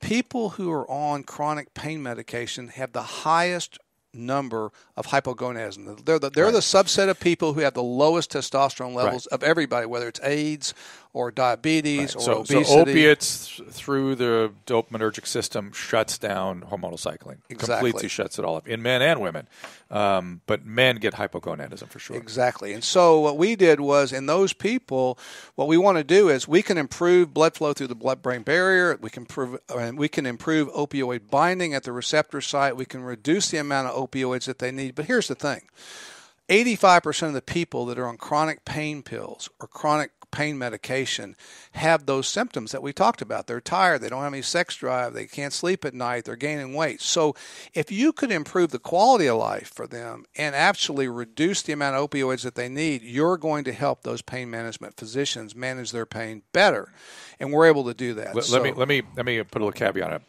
people who are on chronic pain medication have the highest number of hypogonadism. They're the subset of people who have the lowest testosterone levels of everybody, whether it's AIDS or diabetes or obesity. So opiates through the dopaminergic system shuts down hormonal cycling. Exactly. Completely shuts it all up in men and women. But men get hypogonadism for sure. Exactly. And so what we did was in those people, what we want to do is we can improve blood flow through the blood-brain barrier. We can improve opioid binding at the receptor site. We can reduce the amount of opioids that they need. But here's the thing. 85% of the people that are on chronic pain pills or chronic pain medication have those symptoms that we talked about. They're tired. They don't have any sex drive. They can't sleep at night. They're gaining weight. So if you could improve the quality of life for them and actually reduce the amount of opioids that they need, you're going to help those pain management physicians manage their pain better. And we're able to do that. Let me put a little caveat on it.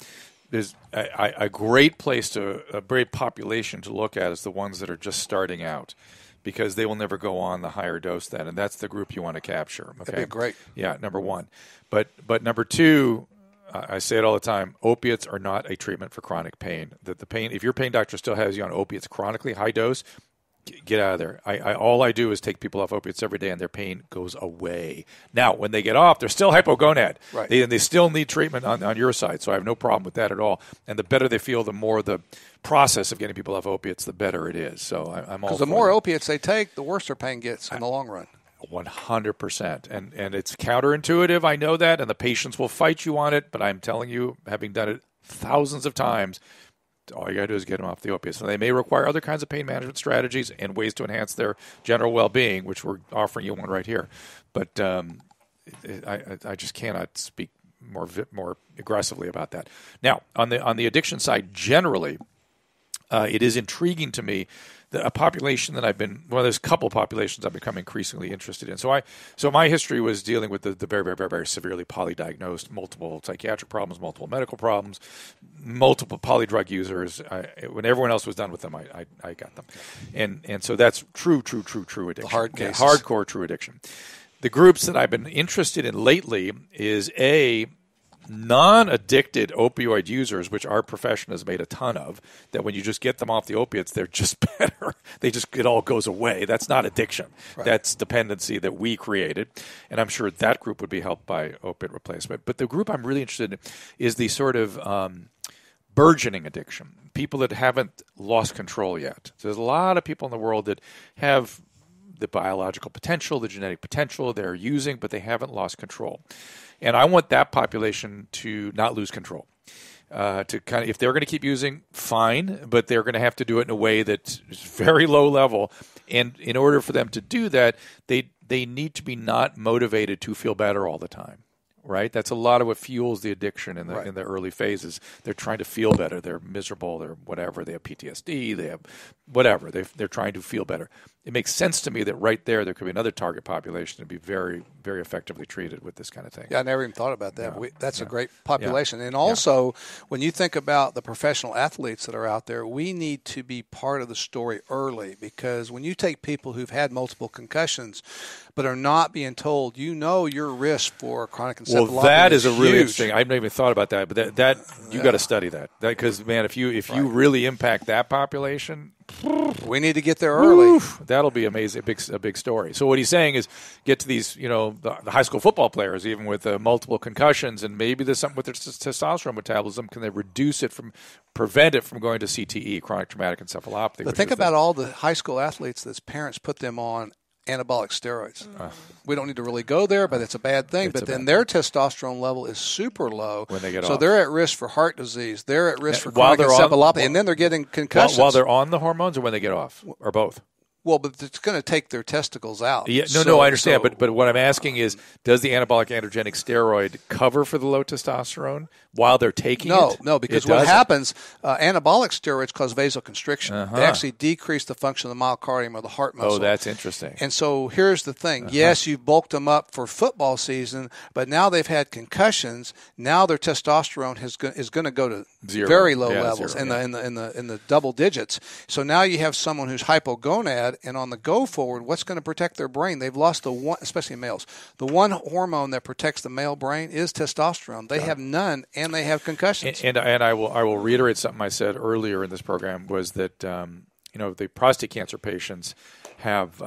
There's a great population to look at is the ones that are just starting out, because they will never go on the higher dose then, and that's the group you want to capture. Okay? That'd be great. Yeah, number one. But number two, I say it all the time, opiates are not a treatment for chronic pain. If your pain doctor still has you on opiates chronically, high dose, get out of there. All I do is take people off opiates every day, and their pain goes away. Now, when they get off, they're still hypogonad. Right. They still need treatment on your side, so I have no problem with that at all. And the better they feel, the more the process of getting people off opiates, the better it is. So I'm all for because the more opiates they take, the worse their pain gets in the long run. 100%. And it's counterintuitive, I know that, and the patients will fight you on it, but I'm telling you, having done it thousands of times, all you got to do is get them off the opiates. And they may require other kinds of pain management strategies and ways to enhance their general well-being, which we're offering you one right here. But I just cannot speak more aggressively about that. Now, on the addiction side, generally, it is intriguing to me that a population that there's a couple of populations I've become increasingly interested in. So my history was dealing with the very, very, very, very severely polydiagnosed, multiple psychiatric problems, multiple medical problems, multiple polydrug users. When everyone else was done with them, I got them. And so that's true addiction. The hard cases. Hardcore true addiction. The groups that I've been interested in lately is non-addicted opioid users, which our profession has made a ton of, that when you just get them off the opiates, they're just better. It all goes away. That's not addiction. Right. That's dependency that we created. And I'm sure that group would be helped by opiate replacement. But the group I'm really interested in is the sort of burgeoning addiction, people that haven't lost control yet. So there's a lot of people in the world that have the biological potential, the genetic potential they're using, but they haven't lost control. And I want that population to not lose control. To kind of, if they're going to keep using, fine, but they're going to have to do it in a way that's very low level. And in order for them to do that, they need to be not motivated to feel better all the time. Right, that's a lot of what fuels the addiction in the early phases. They're trying to feel better. They're miserable. They're whatever. They have PTSD. They have whatever. They're trying to feel better. It makes sense to me that right there could be another target population to be very, very effectively treated with this kind of thing. Yeah, I never even thought about that. That's a great population. And also, when you think about the professional athletes that are out there, we need to be part of the story early, because when you take people who've had multiple concussions but are not being told, your risk for chronic encephalopathy. Well, that is a really interesting. I've never even thought about that, but that you got to study that, because man, if you really impact that population, we need to get there early. That'll be amazing, a big story. So what he's saying is, get to these, the high school football players, even with multiple concussions, and maybe there's something with their testosterone metabolism. Can they prevent it from going to CTE, chronic traumatic encephalopathy? But think about all the high school athletes that's parents put them on anabolic steroids. We don't need to really go there, but it's a bad thing. But then their testosterone level is super low. When they get so off. They're at risk for heart disease. They're at risk for chronic encephalopathy. And then they're getting concussions. While they're on the hormones, or when they get off, or both? Well, but it's going to take their testicles out. Yeah, I understand. But what I'm asking is, does the anabolic androgenic steroid cover for the low testosterone while they're taking it? No, because what happens, anabolic steroids cause vasoconstriction. They actually decrease the function of the myocardium or the heart muscle. Oh, that's interesting. And so here's the thing. Yes, you've bulked them up for football season, but now they've had concussions. Now their testosterone is going to go to very low levels in the double digits. So now you have someone who's hypogonad, and on the go forward, what's going to protect their brain? They've lost the one, especially males. The one hormone that protects the male brain is testosterone. They have none, and they have concussions. And I will reiterate something I said earlier in this program, was that the prostate cancer patients have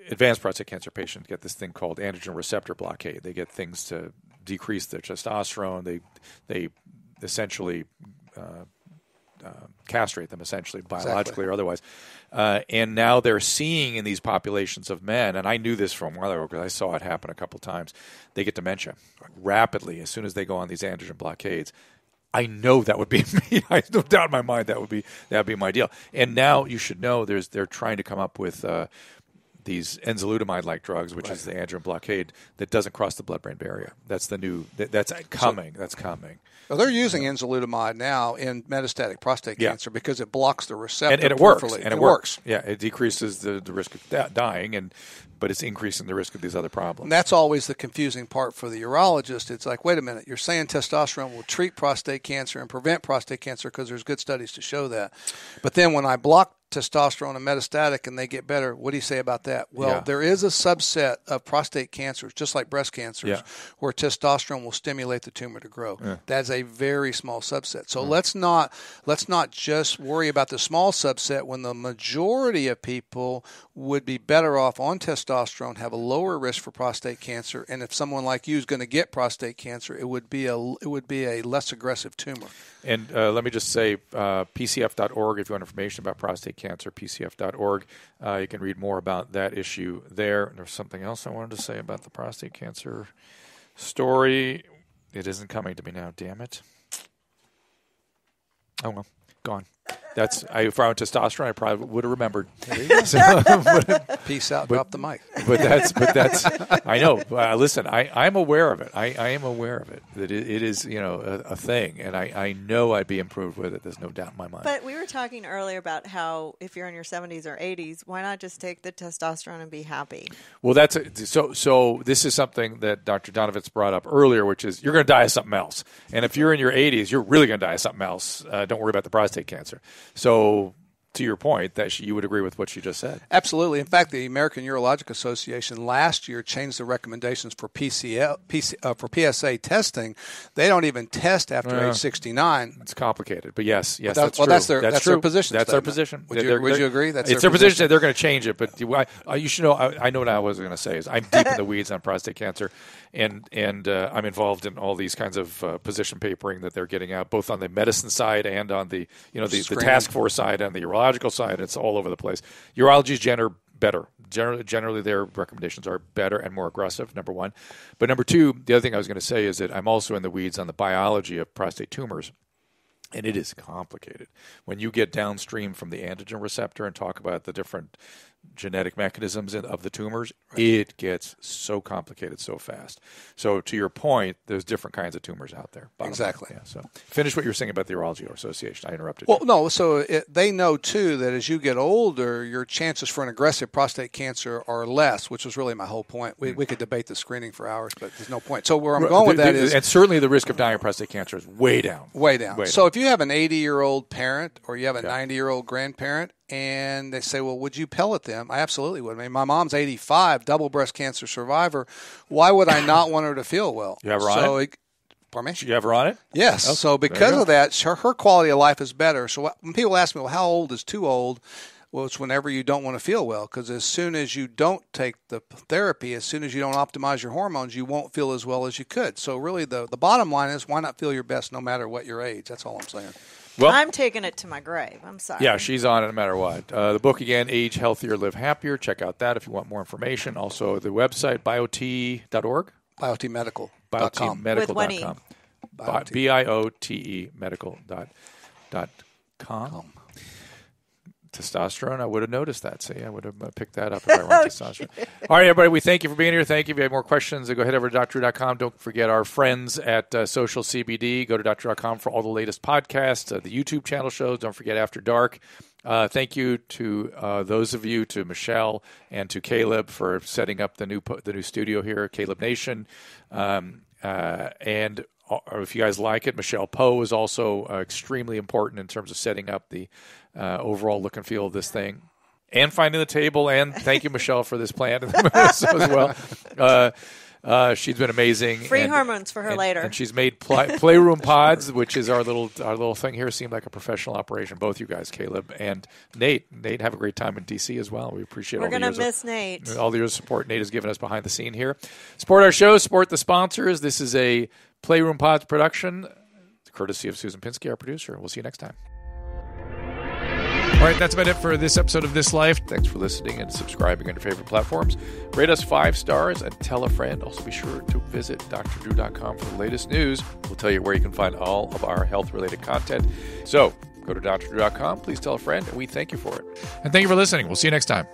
advanced prostate cancer patients get this thing called androgen receptor blockade. They get things to decrease their testosterone. They essentially castrate them, essentially, biologically or otherwise. And now they're seeing in these populations of men, and I knew this from a while ago because I saw it happen a couple times, they get dementia rapidly as soon as they go on these androgen blockades. I know that would be me. I have no doubt in my mind that would be my deal. And now you should know they're trying to come up with these enzalutamide-like drugs, which is the androgen blockade, that doesn't cross the blood-brain barrier. That's the new. That's coming. That's coming. Well, they're using enzalutamide now in metastatic prostate cancer because it blocks the receptor and it works. And it works. Yeah, it decreases the risk of dying, but it's increasing the risk of these other problems. And that's always the confusing part for the urologist. It's like, wait a minute, you're saying testosterone will treat prostate cancer and prevent prostate cancer because there's good studies to show that. But then when I block testosterone and metastatic and they get better, what do you say about that? Well, there is a subset of prostate cancers, just like breast cancers, where testosterone will stimulate the tumor to grow. That's a very small subset. So let's not just worry about the small subset when the majority of people would be better off on testosterone, have a lower risk for prostate cancer, and if someone like you is going to get prostate cancer, it would be a less aggressive tumor. And let me just say, PCF.org, if you want information about prostate cancer, PCF.org. You can read more about that issue there. And there's something else I wanted to say about the prostate cancer story. It isn't coming to me now, damn it. Oh, well, gone. If I went testosterone, I probably would have remembered. There you go. Peace out. Drop the mic. But that's. I know. Listen, I'm aware of it. I am aware of it. That it is, a thing, and I know I'd be improved with it. There's no doubt in my mind. But we were talking earlier about how if you're in your 70s or 80s, why not just take the testosterone and be happy? Well, so this is something that Dr. Donovitz brought up earlier, which is you're going to die of something else, and if you're in your 80s, you're really going to die of something else. Don't worry about the prostate cancer. So to your point, that you would agree with what she just said. Absolutely. In fact, the American Urologic Association last year changed the recommendations for for PSA testing. They don't even test after age 69. It's complicated, but yes, Well, that's true. That's their position. That's their statement. position. Would you agree? That's it's their position. They're going to change it, but you should know. I know what I was going to say. Is I'm deep in the weeds on prostate cancer, and I'm involved in all these kinds of position papering that they're getting out, both on the medicine side and on the the task force side and the urological side. It's all over the place. Urology is better. Generally, their recommendations are better and more aggressive, number one. But number two, the other thing I was going to say is that I'm also in the weeds on the biology of prostate tumors. And it is complicated. When you get downstream from the androgen receptor and talk about the different genetic mechanisms of the tumors, it gets so complicated so fast. So to your point, there's different kinds of tumors out there. Exactly. Yeah, so finish what you were saying about the Urology Association. I interrupted you. Well, no, so they know, too, that as you get older, your chances for an aggressive prostate cancer are less, which was really my whole point. We could debate the screening for hours, but there's no point. So where I'm going with that is... And certainly the risk of dying of prostate cancer is way down. Way down. So if you have an 80-year-old parent or you have a 90-year-old grandparent, and they say, well, would you pellet them? I absolutely would. I mean, my mom's 85, double breast cancer survivor. Why would I not want her to feel well? You have her on it? Pardon me? You have her on it? Yes. Oh, so because of that, her quality of life is better. So when people ask me, well, how old is too old? Well, it's whenever you don't want to feel well, because as soon as you don't take the therapy, as soon as you don't optimize your hormones, you won't feel as well as you could. So really the bottom line is, why not feel your best no matter what your age? That's all I'm saying. Well, I'm taking it to my grave. I'm sorry. Yeah, she's on it no matter what. The book, again, Age Healthier, Live Happier. Check out that if you want more information. Also, the website, biot.org. Biotmedical.com. Biotmedical.com. BIOTE medical.com. Testosterone, I would have noticed that. See, I would have picked that up if I weren't testosterone. All right, everybody, we thank you for being here. Thank you. If you have more questions, go ahead over to DRDREW.com. Don't forget our friends at SocialCBD. Go to DRDREW.com for all the latest podcasts, the YouTube channel shows. Don't forget After Dark. Thank you to those of you, to Michelle and to Caleb for setting up the new studio here, Caleb Nation. And if you guys like it, Michelle Poe is also extremely important in terms of setting up the overall look and feel of this thing, and finding the table. And thank you, Michelle, for this plant as well. She's been amazing. Free hormones for her later. And she's made Playroom Pods, which is our little thing here. Seemed like a professional operation. Both you guys, Caleb and Nate. Nate, have a great time in D.C. as well. We appreciate all the years. We're going to miss Nate. All the years of support Nate has given us behind the scene here. Support our show. Support the sponsors. This is a Playroom Pods production, courtesy of Susan Pinsky, our producer. We'll see you next time. All right, that's about it for this episode of This Life. Thanks for listening and subscribing on your favorite platforms. Rate us 5 stars and tell a friend. Also, be sure to visit DRDREW.com for the latest news. We'll tell you where you can find all of our health-related content. So, go to DRDREW.com. Please tell a friend, and we thank you for it. And thank you for listening. We'll see you next time.